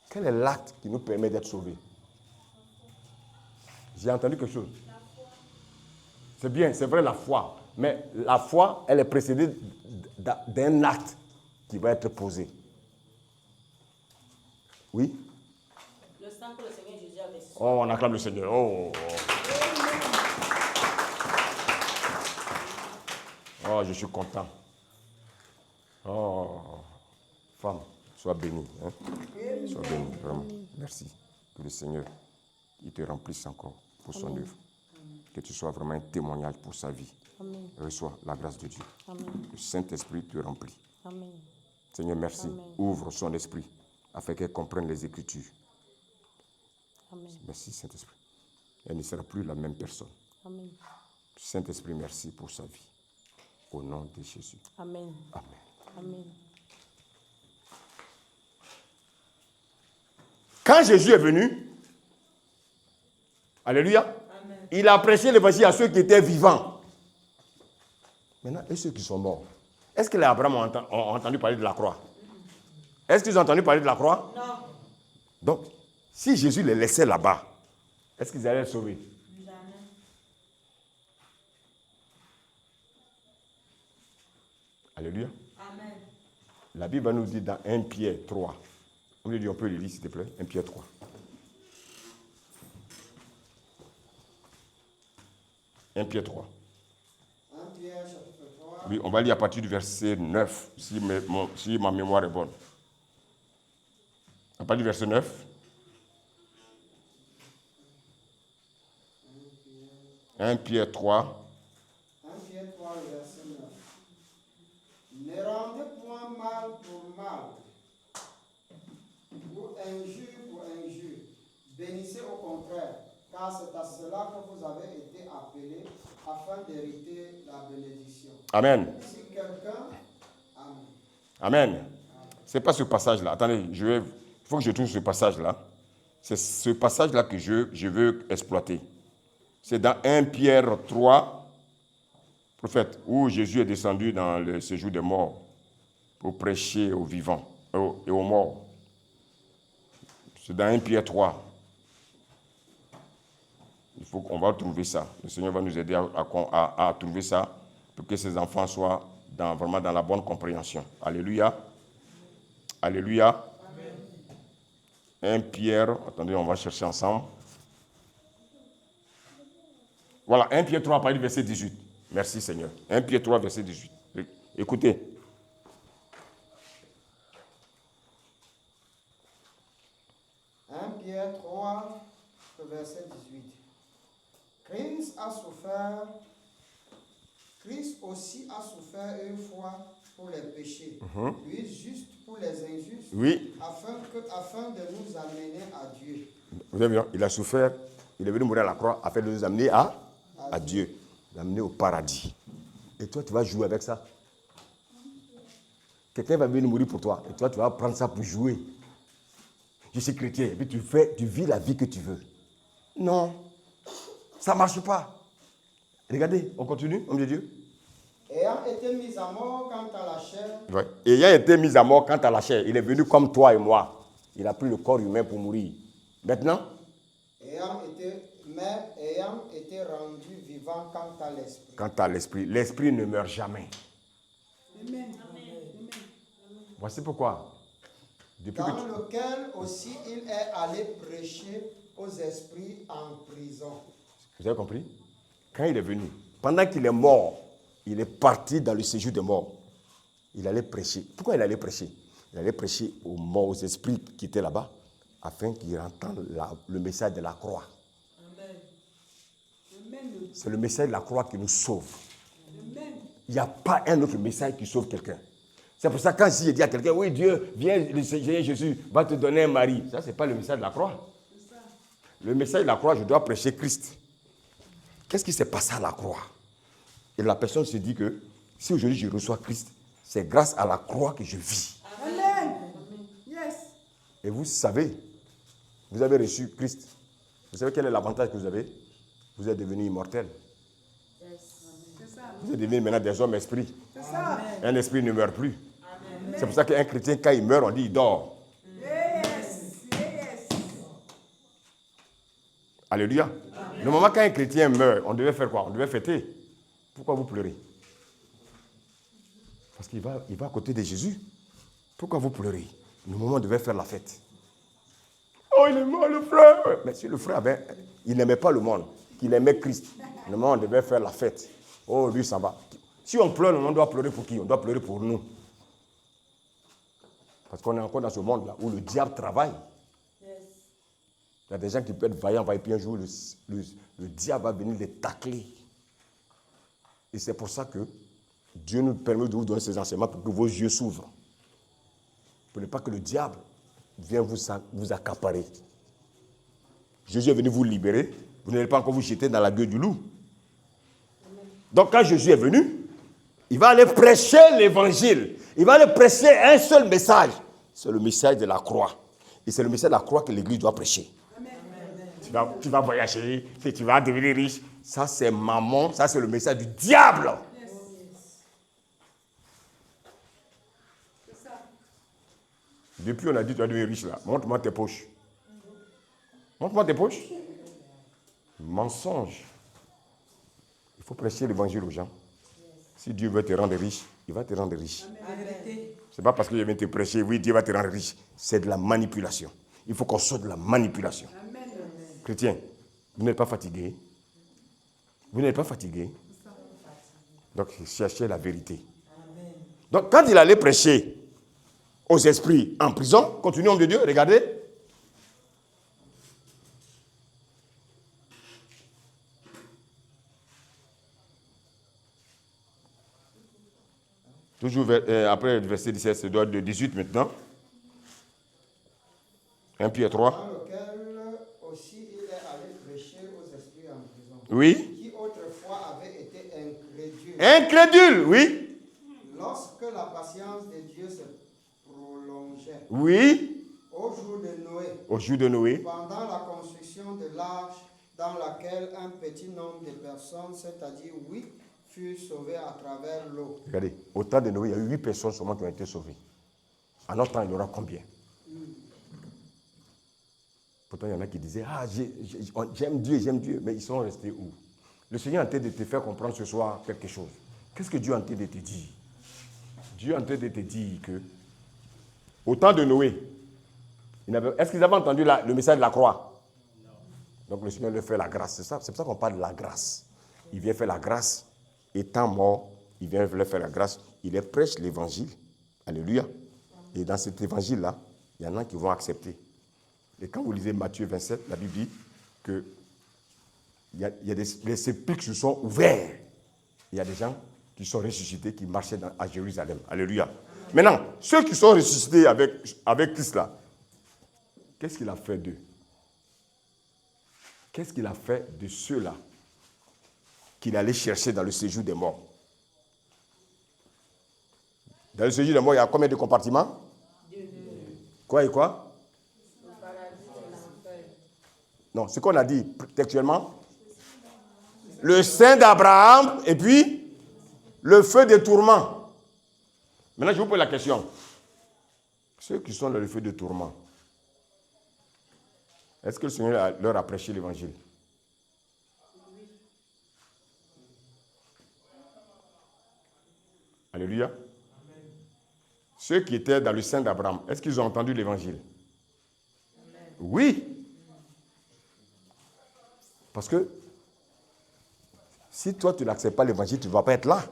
Speaker 3: Quel est l'acte qui nous permet d'être sauvés? J'ai entendu quelque chose. C'est bien, c'est vrai la foi. Mais la foi, elle est précédée d'un acte qui va être posé. Oui?
Speaker 6: Le sang que le Seigneur Jésus a versé.
Speaker 3: Oh, on acclame le Seigneur. Oh, je suis content. Oh, femme, sois bénie. Hein? Sois bénie, vraiment. Merci. Que le Seigneur, il te remplisse encore pour son œuvre. Que tu sois vraiment un témoignage pour sa vie. Amen. Reçois la grâce de Dieu. Amen. Le Saint-Esprit te remplit. Amen. Seigneur, merci. Amen. Ouvre son esprit afin qu'elle comprenne les Écritures. Amen. Merci, Saint-Esprit. Elle ne sera plus la même personne. Amen. Saint-Esprit, merci pour sa vie. Au nom de Jésus. Amen. Amen. Amen. Quand Jésus est venu, alléluia, amen, il a prêché l'évangile à ceux qui étaient vivants. Maintenant, et ceux qui sont morts? Est-ce que les Abraham ont entendu parler de la croix? Est-ce qu'ils ont entendu parler de la croix? Non. Donc, si Jésus les laissait là-bas, est-ce qu'ils allaient être sauvés? Jamais. Alléluia. Amen. La Bible va nous dire dans 1 Pierre 3. On peut le lire s'il te plaît. 1 Pierre 3. 1 Pierre 3.
Speaker 1: 1 Pierre chapitre 3.
Speaker 3: Oui, on va lire à partir du verset 9, si ma mémoire est bonne. À partir du verset 9. 1 Pierre 3.
Speaker 1: 1 Pierre 3, le verset 9. Ne rendez point mal pour mal, ou injure pour injure. Bénissez au contraire, car c'est à cela que vous avez été appelés, afin d'hériter la bénédiction.
Speaker 3: Amen.
Speaker 1: Si quelqu'un... Amen.
Speaker 3: Amen. Ce n'est pas ce passage-là. Attendez, il faut que je trouve ce passage-là. C'est ce passage-là que je veux exploiter. C'est dans 1 Pierre 3, prophète, où Jésus est descendu dans le séjour des morts pour prêcher aux vivants et aux morts. C'est dans 1 Pierre 3. Il faut qu'on va trouver ça. Le Seigneur va nous aider à trouver ça pour que ses enfants soient vraiment dans la bonne compréhension. Alléluia. Alléluia. Amen. 1 Pierre, attendez, on va chercher ensemble. Voilà, 1 Pierre 3, à partir du verset 18. Merci Seigneur. 1 Pierre 3, verset 18. Écoutez.
Speaker 1: Pierre 3, verset 18. Christ aussi a souffert une fois pour les péchés, lui juste pour les injustes,
Speaker 3: Oui.
Speaker 1: afin de nous amener à Dieu.
Speaker 3: Vous avez vu, il a souffert, il est venu mourir à la croix afin de nous amener à Dieu, l'amener au paradis. Et toi, tu vas jouer avec ça. Quelqu'un va venir mourir pour toi, et toi, tu vas prendre ça pour jouer. Je suis chrétien, et puis tu vis la vie que tu veux. Non, ça ne marche pas. Regardez, on continue, homme de Dieu.
Speaker 1: Ayant été mis à mort quant à la chair.
Speaker 3: Ouais. Ayant été mis à mort quant à la chair, il est venu comme toi et moi. Il a pris le corps humain pour mourir. Maintenant,
Speaker 1: ayant été rendu vivant quant à l'esprit.
Speaker 3: Quant à l'esprit, l'esprit ne meurt jamais.
Speaker 5: Amen.
Speaker 3: Voici pourquoi.
Speaker 1: Dans lequel aussi il est allé prêcher aux esprits en prison.
Speaker 3: Vous avez compris? Quand il est venu, pendant qu'il est mort, il est parti dans le séjour des morts. Il allait prêcher. Pourquoi il allait prêcher? Il allait prêcher aux morts, aux esprits qui étaient là-bas, afin qu'ils entendent le message de la croix.
Speaker 5: Amen.
Speaker 3: C'est le message de la croix qui nous sauve.
Speaker 5: Amen.
Speaker 3: Il n'y a pas un autre message qui sauve quelqu'un. C'est pour ça que quand je dis à quelqu'un, oui, Dieu, viens, le Seigneur Jésus va te donner un mari. Ça, ce n'est pas le message de la croix. Le message de la croix, je dois prêcher Christ. Qu'est-ce qui s'est passé à la croix? Et la personne se dit que si aujourd'hui je reçois Christ, c'est grâce à la croix que je vis.
Speaker 5: Amen. Yes.
Speaker 3: Et vous savez, vous avez reçu Christ. Vous savez quel est l'avantage que vous avez? Vous êtes devenu immortel.
Speaker 5: C'est ça.
Speaker 3: Vous êtes devenu maintenant des hommes esprits.
Speaker 5: C'est ça.
Speaker 3: Un esprit ne meurt plus. C'est pour ça qu'un chrétien, quand il meurt, on dit il dort.
Speaker 5: Yes. Yes.
Speaker 3: Alléluia. Le moment quand un chrétien meurt, on devait faire quoi? On devait fêter. Pourquoi vous pleurez? Parce qu'il va à côté de Jésus. Pourquoi vous pleurez? Le moment on devait faire la fête. Oh, il est mort le frère. Mais si le frère il n'aimait pas le monde, qu'il aimait Christ, le moment on devait faire la fête. Oh, lui, ça va. Si on pleure, on doit pleurer pour qui? On doit pleurer pour nous. Parce qu'on est encore dans ce monde-là où le diable travaille. Il y a des gens qui peuvent être vaillants, et puis un jour, le diable va venir les tacler. Et c'est pour ça que Dieu nous permet de vous donner ces enseignements pour que vos yeux s'ouvrent. Pour ne pas que le diable vienne vous accaparer. Jésus est venu vous libérer. Vous n'allez pas encore vous jeter dans la gueule du loup. Donc quand Jésus est venu, il va aller prêcher l'évangile. Il va aller prêcher un seul message. C'est le message de la croix. Et c'est le message de la croix que l'Église doit prêcher. Tu vas voyager, tu vas devenir riche. Ça, c'est maman, ça, c'est le message du diable.
Speaker 5: C'est ça.
Speaker 3: Depuis, on a dit, tu vas devenir riche là. Montre-moi tes poches. Montre-moi tes poches. Mensonge. Il faut prêcher l'évangile aux gens. Si Dieu veut te rendre riche, il va te rendre riche. Ce n'est pas parce que je viens te prêcher, oui, Dieu va te rendre riche. C'est de la manipulation. Il faut qu'on sorte de la manipulation. Chrétien, vous n'êtes pas fatigué? Vous n'êtes pas fatigué? Donc, il cherchait la vérité. Amen. Donc, quand il allait prêcher aux esprits en prison, continue, homme de Dieu, regardez. Toujours après le verset 17, c'est de 18 maintenant. 1 Pierre 3.
Speaker 1: Dans lequel aussi il est allé prêcher aux esprits en prison.
Speaker 3: Oui.
Speaker 1: Qui autrefois avaient été incrédules.
Speaker 3: Incrédule, oui.
Speaker 1: Lorsque la patience de Dieu se prolongeait.
Speaker 3: Oui.
Speaker 1: Au jour de Noé.
Speaker 3: Au jour de Noé.
Speaker 1: Pendant la construction de l'arche dans laquelle un petit nombre de personnes, c'est-à-dire 8, furent sauvés à travers l'eau.
Speaker 3: Regardez, au temps de Noé, il y a eu 8 personnes seulement qui ont été sauvées. À notre temps, il y aura combien? Pourtant, il y en a qui disaient, ah, j'aime Dieu, mais ils sont restés où? Le Seigneur est en train de te faire comprendre ce soir quelque chose. Qu'est-ce que Dieu est en train de te dire? Dieu est en train de te dire que, au temps de Noé, est-ce qu'ils avaient entendu le message de la croix? Non. Donc le Seigneur leur fait la grâce. C'est pour ça qu'on parle de la grâce. Il vient faire la grâce. Étant mort, il vient leur faire la grâce. Il leur prêche l'évangile. Alléluia. Et dans cet évangile-là, il y en a qui vont accepter. Et quand vous lisez Matthieu 27, la Bible dit que les sépulcres se sont ouverts. Il y a des gens qui sont ressuscités, qui marchaient à Jérusalem. Alléluia. Maintenant, ceux qui sont ressuscités avec Christ là, qu'est-ce qu'il a fait d'eux? Qu'est-ce qu'il a fait de ceux-là qu'il allait chercher dans le séjour des morts? Dans le séjour des morts, il y a combien de compartiments? Quoi et quoi? Non, ce qu'on a dit textuellement, le sein d'Abraham et puis le feu des tourments. Maintenant, je vous pose la question. Ceux qui sont dans le feu des tourments, est-ce que le Seigneur leur a prêché l'évangile? Alléluia. Ceux qui étaient dans le sein d'Abraham, est-ce qu'ils ont entendu l'évangile? Oui. Parce que si toi tu n'acceptes pas l'évangile, tu ne vas pas être là.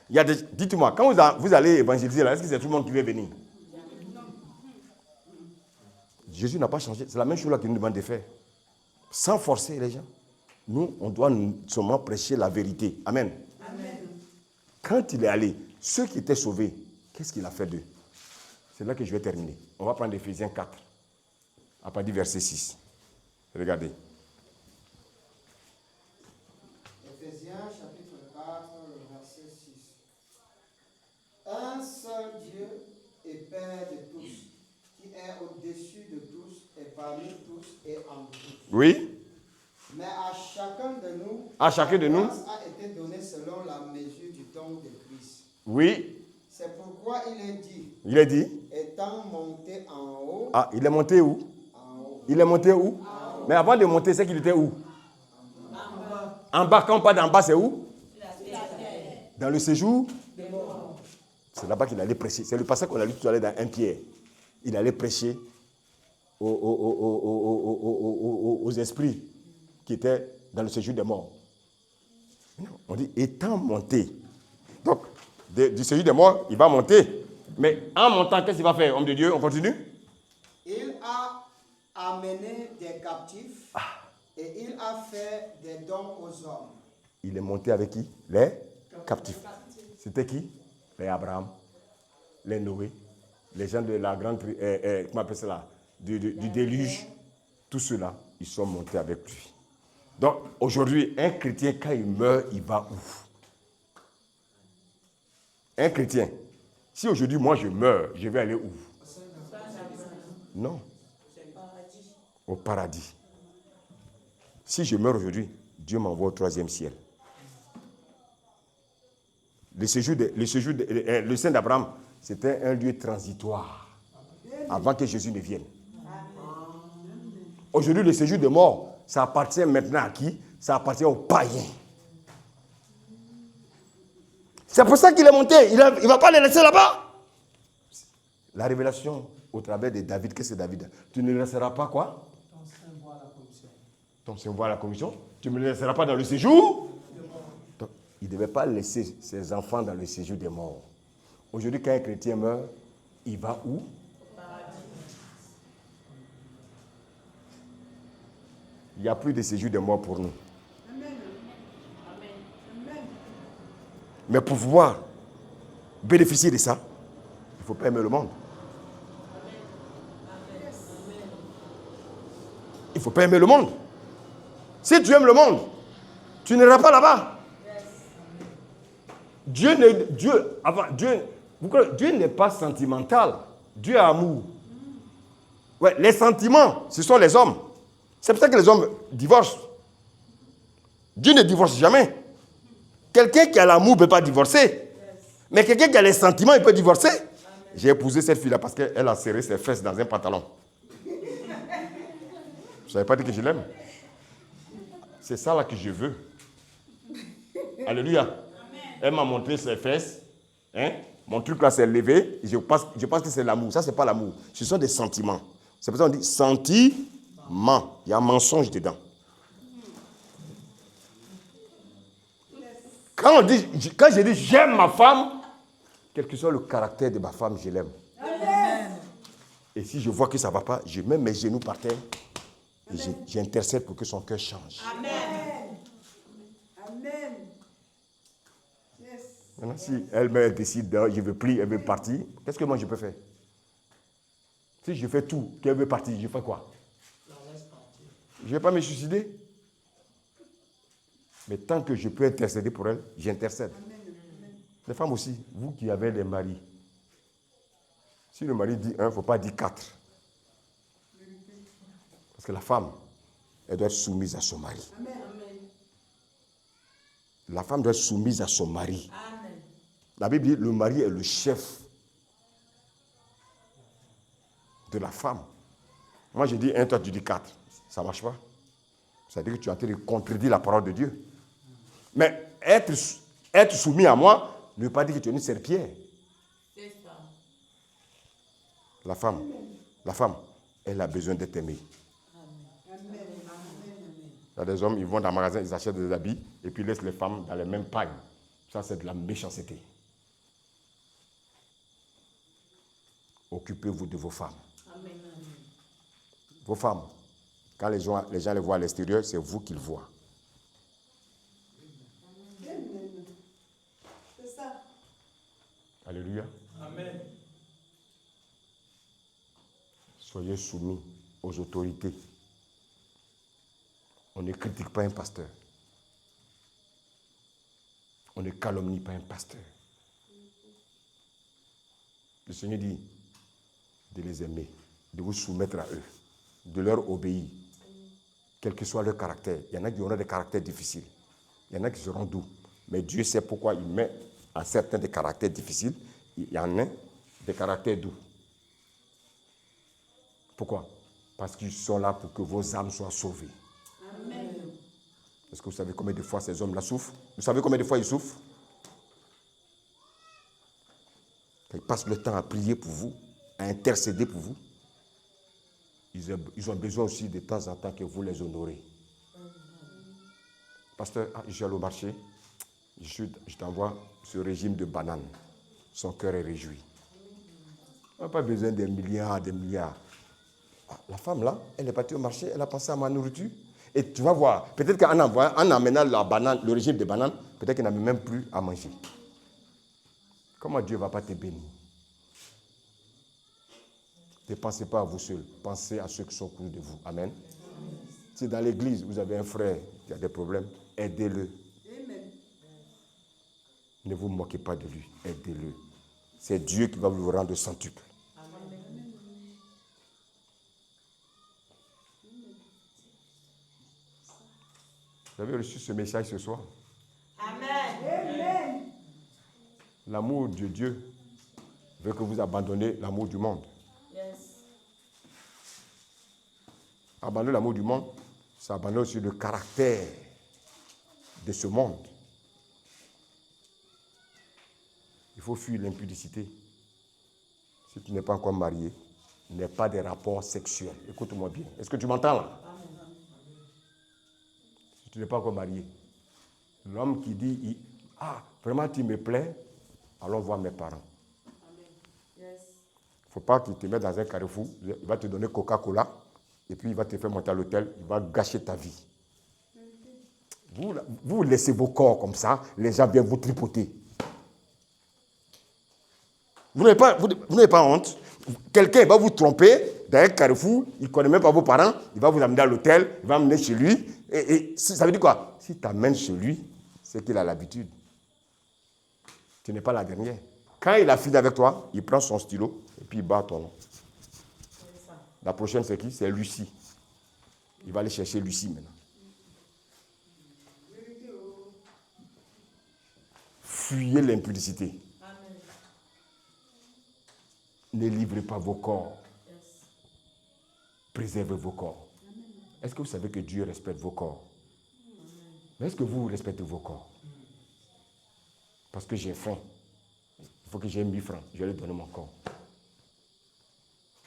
Speaker 3: Yes. Dites-moi, quand vous allez évangéliser là, est-ce que c'est tout le monde qui veut venir? Jésus n'a pas changé. C'est la même chose là qu'il nous demande de faire. Sans forcer les gens. Nous, on doit seulement prêcher la vérité. Amen. Amen. Quand il est allé, ceux qui étaient sauvés, qu'est-ce qu'il a fait d'eux? C'est là que je vais terminer. On va prendre Éphésiens 4, à partir du verset 6. Regardez.
Speaker 1: Éphésiens chapitre 4, le verset 6. Un seul Dieu et Père de tous, qui est au-dessus de tous et parmi tous et en tous.
Speaker 3: Oui.
Speaker 1: Mais à chacun de nous,
Speaker 3: à chacun de nous,
Speaker 1: la grâce a été donnée selon la mesure du don de Christ.
Speaker 3: Oui.
Speaker 1: C'est pourquoi il est dit.
Speaker 3: Il est dit.
Speaker 1: Étant monté en haut.
Speaker 3: Ah, il est monté où?
Speaker 1: En haut.
Speaker 3: Il est monté où? En haut. Mais avant de monter, c'est qu'il était où? En bas. Quand on parle d'en bas, c'est où? Dans le séjour. C'est là-bas qu'il allait prêcher. C'est le passage qu'on a lu tout à l'heure dans 1 Pierre. Il allait prêcher aux esprits qui étaient dans le séjour des morts. On dit étant monté. Donc, du séjour des morts, il va monter. Mais en montant, qu'est-ce qu'il va faire, homme de Dieu? On continue?
Speaker 1: Il a amené des captifs et il a fait des dons aux hommes.
Speaker 3: Il est monté avec qui? Les captifs. C'était qui? Les Abraham, les Noé, les gens de la grande, comment on appelle ça, du déluge. Tous ceux-là, ils sont montés avec lui. Donc, aujourd'hui, un chrétien, quand il meurt, il va où? Un chrétien, si aujourd'hui, moi, je meurs, je vais aller où? Non. Au paradis. Si je meurs aujourd'hui, Dieu m'envoie au 3e ciel. Le sein d'Abraham, c'était un lieu transitoire avant que Jésus ne vienne. Aujourd'hui, le séjour de mort, ça appartient maintenant à qui? Ça appartient aux païens. C'est pour ça qu'il est monté. Il ne va pas les laisser là-bas. La révélation au travers de David, qu'est-ce que c'est David? Tu ne laisseras pas quoi? Ton sein voit la commission. Ton sein voit la commission. Tu ne me laisseras pas dans le séjour? Donc, il ne devait pas laisser ses enfants dans le séjour des morts. Aujourd'hui, quand un chrétien meurt, il va où? Il n'y a plus de séjour des morts pour nous. Mais pour pouvoir bénéficier de ça, il ne faut pas aimer le monde. Il ne faut pas aimer le monde. Si tu aimes le monde, tu n'iras pas là-bas. Dieu n'est pas sentimental. Dieu est amour. Ouais, les sentiments, ce sont les hommes. C'est pour ça que les hommes divorcent. Dieu ne divorce jamais. Quelqu'un qui a l'amour ne peut pas divorcer. Mais quelqu'un qui a les sentiments, il peut divorcer. J'ai épousé cette fille-là parce qu'elle a serré ses fesses dans un pantalon. Je ne savais pas dire que je l'aime. C'est ça là que je veux. Alléluia. Elle m'a montré ses fesses. Hein? Mon truc là s'est levé. Je pense que c'est l'amour. Ça, ce n'est pas l'amour. Ce sont des sentiments. C'est pour ça qu'on dit sentiment. Il y a un mensonge dedans. Quand je dis j'aime ma femme, quel que soit le caractère de ma femme, je l'aime. Et si je vois que ça ne va pas, je mets mes genoux par terre et j'intercède pour que son cœur change.
Speaker 5: Amen. Amen. Yes.
Speaker 3: Maintenant, si elle décide, je ne veux plus, elle veut partir, qu'est-ce que moi je peux faire? Si je fais tout, qu'elle veut partir, je fais quoi? Je ne vais pas me suicider. Mais tant que je peux intercéder pour elle, j'intercède. Les femmes aussi, vous qui avez des maris, si le mari dit 1, il ne faut pas dire 4. Parce que la femme, elle doit être soumise à son mari.
Speaker 5: Amen.
Speaker 3: La femme doit être soumise à son mari. Amen. La Bible dit le mari est le chef de la femme. Moi, je dis 1, toi, tu dis 4. Ça ne marche pas. Ça veut dire que tu es en train de contredire la parole de Dieu. Mais être soumis à moi ne veut pas dire que tu es une serpillère.
Speaker 6: C'est ça.
Speaker 3: La femme, elle a besoin d'être aimée. Il y a des hommes, ils vont dans le magasin, ils achètent des habits et puis ils laissent les femmes dans les mêmes pagnes. Ça, c'est de la méchanceté. Occupez-vous de vos femmes.
Speaker 6: Amen.
Speaker 3: Vos femmes, quand les gens les voient à l'extérieur, c'est vous qu'ils voient.
Speaker 5: C'est ça.
Speaker 3: Alléluia.
Speaker 4: Amen.
Speaker 3: Soyez soumis aux autorités. On ne critique pas un pasteur. On ne calomnie pas un pasteur. Le Seigneur dit de les aimer, de vous soumettre à eux, de leur obéir, quel que soit leur caractère. Il y en a qui auront des caractères difficiles. Il y en a qui seront doux. Mais Dieu sait pourquoi il met à certains des caractères difficiles. Il y en a des caractères doux. Pourquoi? Parce qu'ils sont là pour que vos âmes soient sauvées.
Speaker 5: Amen.
Speaker 3: Est-ce que vous savez combien de fois ces hommes-là souffrent? Vous savez combien de fois ils souffrent? Quand ils passent le temps à prier pour vous, à intercéder pour vous, ils ont besoin aussi de temps en temps que vous les honorez. Pasteur, je suis allé au marché, je t'envoie ce régime de bananes. Son cœur est réjoui. On n'a pas besoin des milliards, des milliards. La femme là, elle est partie au marché, elle a pensé à ma nourriture. Et tu vas voir, peut-être qu'en amenant la banane, le régime de bananes, peut-être qu'elle n'a même plus à manger. Comment Dieu ne va pas te bénir? Ne pensez pas à vous seuls, pensez à ceux qui sont autour de vous. Amen. Si dans l'église, vous avez un frère qui a des problèmes, aidez-le.
Speaker 5: Amen.
Speaker 3: Ne vous moquez pas de lui, aidez-le. C'est Dieu qui va vous rendre centuple. Vous avez reçu ce message ce soir?
Speaker 5: Amen.
Speaker 3: L'amour de Dieu veut que vous abandonnez l'amour du monde.
Speaker 6: Yes.
Speaker 3: Abandonner l'amour du monde, c'est abandonner aussi le caractère de ce monde. Il faut fuir l'impudicité. Si tu n'es pas encore marié, n'aie pas de rapports sexuels. Écoute-moi bien. Est-ce que tu m'entends là? Si tu n'es pas encore marié, l'homme qui dit Ah, vraiment, tu me plais, allons voir mes parents. Il ne faut pas qu'il te mette dans un carrefour, il va te donner Coca-Cola, et puis il va te faire monter à l'hôtel, il va gâcher ta vie. Vous laissez vos corps comme ça, les gens viennent vous tripoter. Vous n'avez pas honte. Quelqu'un va vous tromper dans un carrefour, il ne connaît même pas vos parents, il va vous amener à l'hôtel, il va amener chez lui. Et ça veut dire quoi? Si tu t'amènes chez lui, c'est qu'il a l'habitude. Tu n'es pas la dernière. Quand il a fini avec toi, il prend son stylo et puis il bat ton nom. La prochaine, c'est qui? C'est Lucie. Il va aller chercher Lucie maintenant. Fuyez l'impudicité. Ne livrez pas vos corps. Préservez vos corps. Est-ce que vous savez que Dieu respecte vos corps? Mais est-ce que vous respectez vos corps? Parce que j'ai faim. Il faut que j'ai 1000 francs. Je vais lui donner mon corps.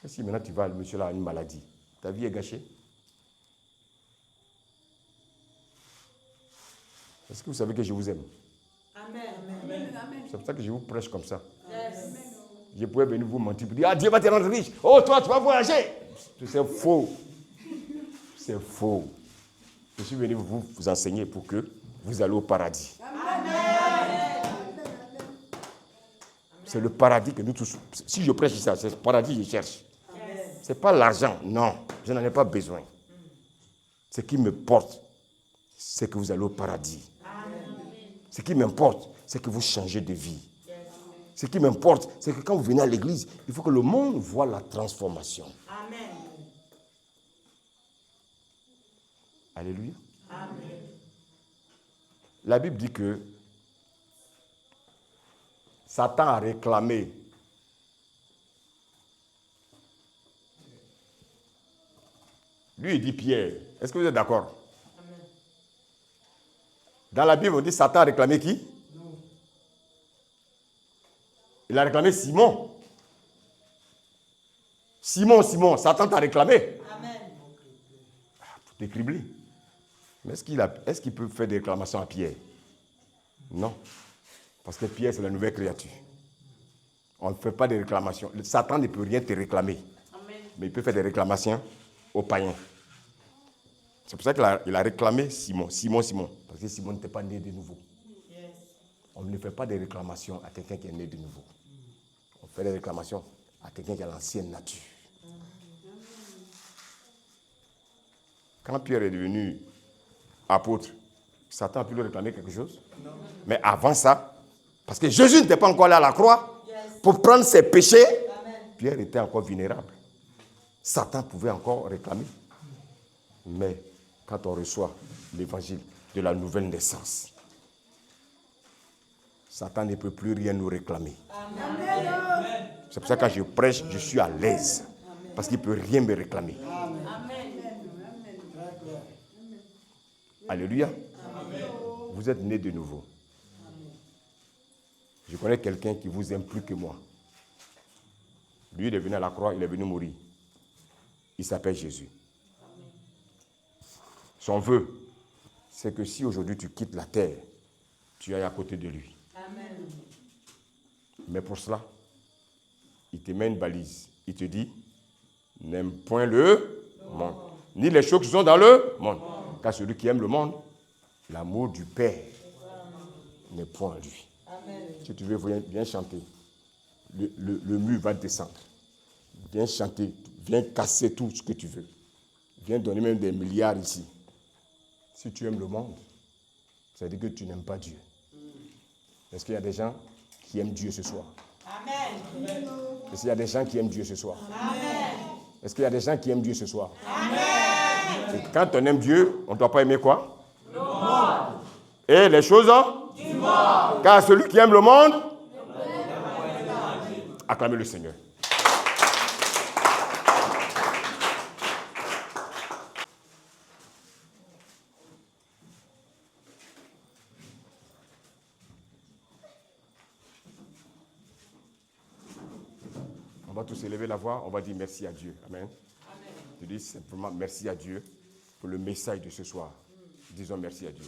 Speaker 3: Et si maintenant tu vas, le monsieur là a une maladie, ta vie est gâchée? Est-ce que vous savez que je vous aime?
Speaker 6: Amen.
Speaker 3: C'est pour ça que je vous prêche comme ça. Je pourrais venir vous mentir pour dire, ah, Dieu va te rendre riche. Oh, toi, tu vas voyager. C'est faux. C'est faux. Je suis venu vous enseigner pour que vous allez au paradis.
Speaker 6: Amen.
Speaker 3: C'est le paradis que nous tous... Si je prêche ça, c'est le paradis que je cherche. Ce n'est pas l'argent. Non, je n'en ai pas besoin. Ce qui me porte, c'est que vous allez au paradis. Ce qui m'importe, c'est que vous changez de vie. Ce qui m'importe, c'est que quand vous venez à l'église, il faut que le monde voit la transformation.
Speaker 6: Amen.
Speaker 3: Alléluia.
Speaker 6: Amen.
Speaker 3: La Bible dit que Satan a réclamé lui, il dit Pierre. Est-ce que vous êtes d'accord? Dans la Bible, on dit Satan a réclamé qui? Il a réclamé Simon. Simon, Satan t'a réclamé.
Speaker 6: Amen.
Speaker 3: Pour te cribler. Mais est-ce qu'il peut faire des réclamations à Pierre? Non. Parce que Pierre, c'est la nouvelle créature. On ne fait pas de réclamations. Satan ne peut rien te réclamer.
Speaker 6: Amen.
Speaker 3: Mais il peut faire des réclamations aux païens. C'est pour ça qu'il a réclamé Simon. Parce que Simon n'était pas né de nouveau.
Speaker 6: Yes.
Speaker 3: On ne fait pas de réclamations à quelqu'un qui est né de nouveau. On fait des réclamations à quelqu'un qui a l'ancienne nature. Quand Pierre est devenu apôtre, Satan a pu lui réclamer quelque chose? Non. Mais avant ça, parce que Jésus n'était pas encore allé à la croix pour prendre ses péchés, Pierre était encore vulnérable. Satan pouvait encore réclamer. Mais quand on reçoit l'évangile de la nouvelle naissance, Satan ne peut plus rien nous réclamer.
Speaker 6: Amen.
Speaker 3: C'est pour ça que quand je prêche, je suis à l'aise. Parce qu'il ne peut rien me réclamer.
Speaker 6: Amen.
Speaker 3: Alléluia. Vous êtes nés de nouveau. Je connais quelqu'un qui vous aime plus que moi. Lui, il est venu à la croix, il est venu mourir. Il s'appelle Jésus. Son vœu, c'est que si aujourd'hui tu quittes la terre, tu ailles à côté de lui.
Speaker 6: Amen.
Speaker 3: Mais pour cela, il te met une balise. Il te dit, n'aime point le monde, ni les choses qui sont dans le monde. Car celui qui aime le monde, l'amour du Père n'est point en lui.
Speaker 6: Amen.
Speaker 3: Si tu veux, viens chanter. Le mur va descendre. Viens chanter, viens casser tout ce que tu veux. Viens donner même des milliards ici. Si tu aimes le monde, ça veut dire que tu n'aimes pas Dieu. Est-ce qu'il y a des gens qui aiment Dieu ce soir?
Speaker 6: Amen.
Speaker 3: Est-ce qu'il y a des gens qui aiment Dieu ce soir?
Speaker 6: Amen.
Speaker 3: Est-ce qu'il y a des gens qui aiment Dieu ce soir?
Speaker 6: Amen.
Speaker 3: Et quand on aime Dieu, on ne doit pas aimer quoi? Le monde. Et les choses du monde. Car celui qui aime le monde, acclamez le Seigneur. On va tous élever la voix, on va dire merci à Dieu. Amen. Je dis simplement merci à Dieu pour le message de ce soir. Disons merci à Dieu.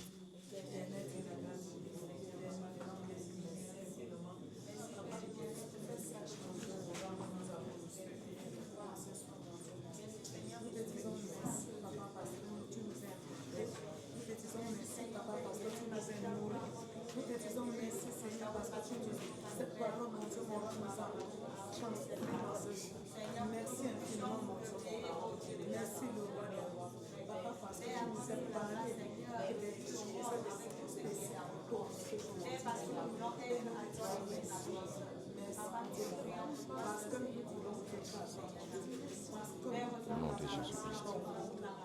Speaker 3: Au nom de Jésus-Christ.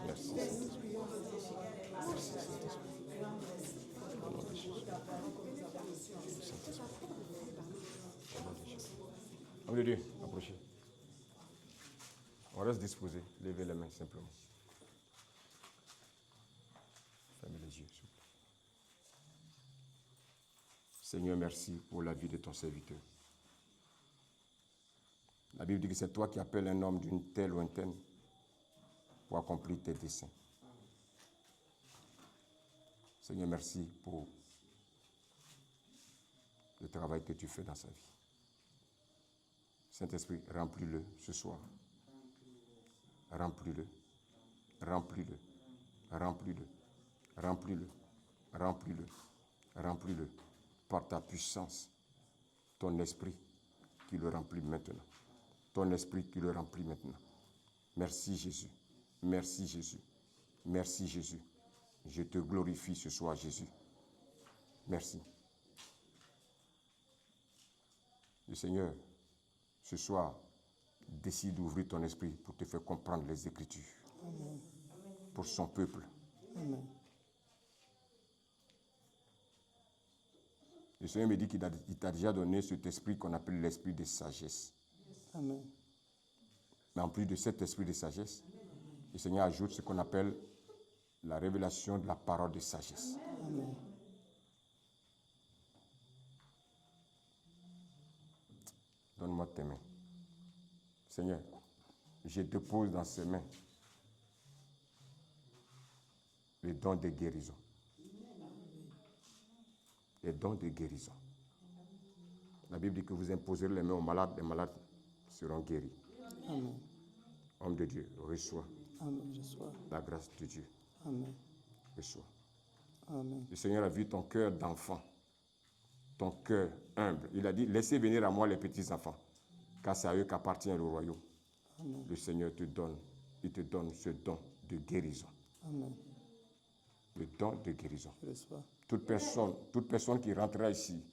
Speaker 3: Merci. Merci, Saint-Esprit. Au nom de Jésus. Saint-Esprit. Au nom de Jésus. Homme de Dieu, approchez. On reste disposé. Levez les mains simplement. Fermez les yeux, s'il vous plaît. Seigneur, merci pour la vie de ton serviteur. La Bible dit que c'est toi qui appelles un homme d'une terre lointaine pour accomplir tes desseins. Seigneur, merci pour le travail que tu fais dans sa vie. Saint-Esprit, remplis-le ce soir. Remplis-le. Remplis-le. Remplis-le. Remplis-le. Remplis-le. Remplis-le. Par ta puissance, ton esprit qui le remplit maintenant. Ton esprit qui le remplit maintenant. Merci Jésus. Merci Jésus. Merci Jésus. Je te glorifie ce soir, Jésus. Merci. Le Seigneur, ce soir, décide d'ouvrir ton esprit pour te faire comprendre les Écritures.
Speaker 7: Amen.
Speaker 3: Pour son peuple.
Speaker 7: Amen.
Speaker 3: Le Seigneur me dit qu'il t'a déjà donné cet esprit qu'on appelle l'esprit de sagesse.
Speaker 7: Amen.
Speaker 3: Mais en plus de cet esprit de sagesse, le Seigneur ajoute ce qu'on appelle la révélation de la parole de sagesse.
Speaker 7: Amen.
Speaker 3: Donne-moi tes mains. Seigneur, je dépose dans ses mains les dons de guérison. Les dons de guérison. La Bible dit que vous imposerez les mains aux malades, les malades seront guéris.
Speaker 7: Amen.
Speaker 3: Homme de Dieu, reçois
Speaker 7: Amen. Reçois.
Speaker 3: la grâce de Dieu.
Speaker 7: Amen.
Speaker 3: Reçois.
Speaker 7: Amen.
Speaker 3: Le Seigneur a vu ton cœur d'enfant, ton cœur humble. Il a dit, laissez venir à moi les petits enfants, car c'est à eux qu'appartient le royaume.
Speaker 7: Amen.
Speaker 3: Le Seigneur te donne, il te donne ce don de guérison.
Speaker 7: Amen.
Speaker 3: Le don de guérison.
Speaker 7: Je reçois.
Speaker 3: Toute personne qui rentrera ici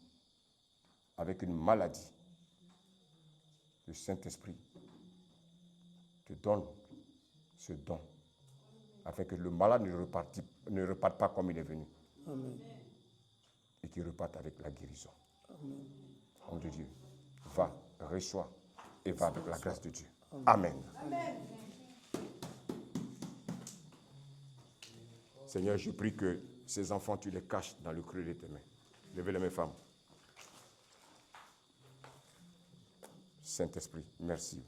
Speaker 3: avec une maladie, le Saint-Esprit te donne ce don, afin que le malade ne reparte pas comme il est venu.
Speaker 7: Amen.
Speaker 3: Et qu'il reparte avec la guérison.
Speaker 7: Amen.
Speaker 3: Homme de Dieu, va, reçois et va avec la grâce de Dieu. Amen. Seigneur, je prie que ces enfants, tu les caches dans le creux de tes mains. Levez les mains, femmes. Saint-Esprit, merci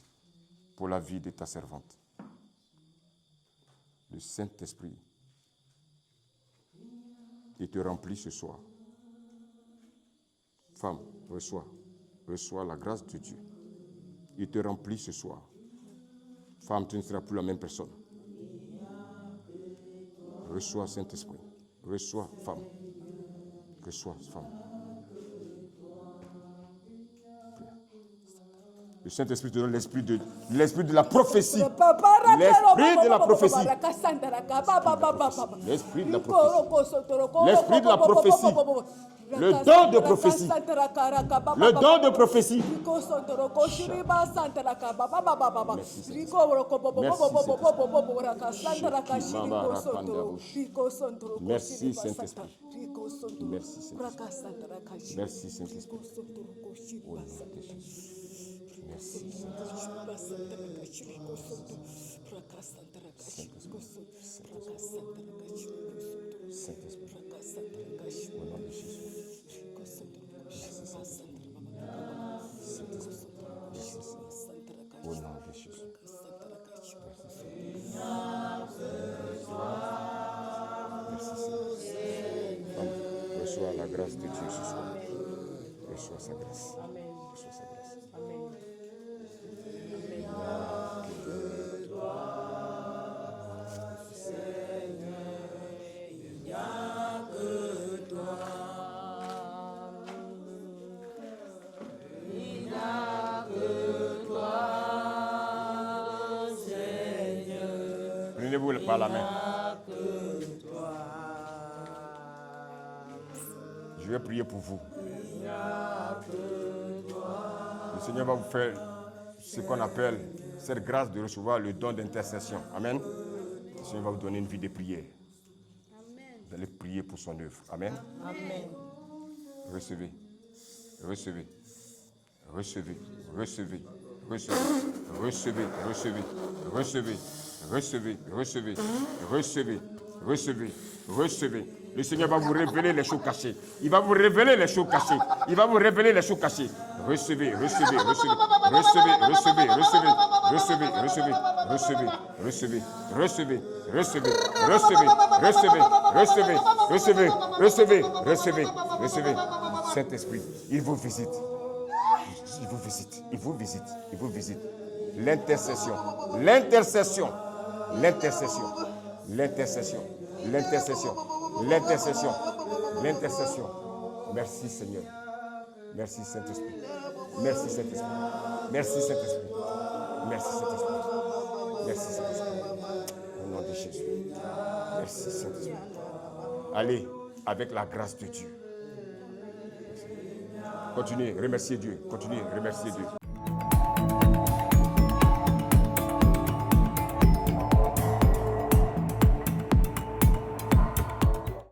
Speaker 3: pour la vie de ta servante. Le Saint-Esprit, il te remplit ce soir. Femme, reçois la grâce de Dieu. Il te remplit ce soir. Femme, tu ne seras plus la même personne. Reçois, Saint-Esprit. Reçois, femme. Reçois, femme. Le Saint-Esprit te donne l'esprit de la prophétie. L'esprit de la prophétie. L'esprit de la prophétie. L'esprit de la prophétie. Le don de prophétie. Le don de prophétie. Merci Saint-Esprit. Merci Saint-Esprit. Merci Saint-Esprit. Au nom de Jésus. Merci Saint-Esprit. Au nom de Jésus. Merci Saint-Esprit. Au nom de Jésus. Merci. Reçois la grâce de Dieu ce soir. Reçois sa grâce. Reçois sa grâce. Prenez-vous par la main. Je vais prier pour vous. Le Seigneur va vous faire ce qu'on appelle cette grâce de recevoir le don d'intercession. Amen. Le Seigneur va vous donner une vie de prière. Vous allez prier pour son œuvre. Amen.
Speaker 6: Amen.
Speaker 3: Recevez. Recevez. Recevez. Recevez. Recevez. Recevez. Recevez. Recevez. Recevez. Recevez. Recevez. Recevez. Recevez. Le Seigneur va vous révéler les choses cachées. Il va vous révéler les choses cachées. Il va vous révéler les choses cachées. Recevez, recevez, recevez, recevez, recevez, recevez, recevez, recevez, recevez, recevez, recevez, recevez, recevez, recevez, recevez, recevez, recevez, recevez, recevez. Saint-Esprit, il vous visite. Il vous visite, il vous visite, il vous visite. L'intercession, l'intercession, l'intercession, l'intercession, l'intercession, l'intercession, l'intercession. Merci Seigneur. Merci Saint-Esprit. Merci Saint-Esprit. Merci Saint-Esprit. Merci Saint-Esprit. Merci Saint-Esprit. Au nom de Jésus. Merci Saint-Esprit. Allez avec la grâce de Dieu. Continuez, remerciez Dieu. Continuez, remerciez Dieu.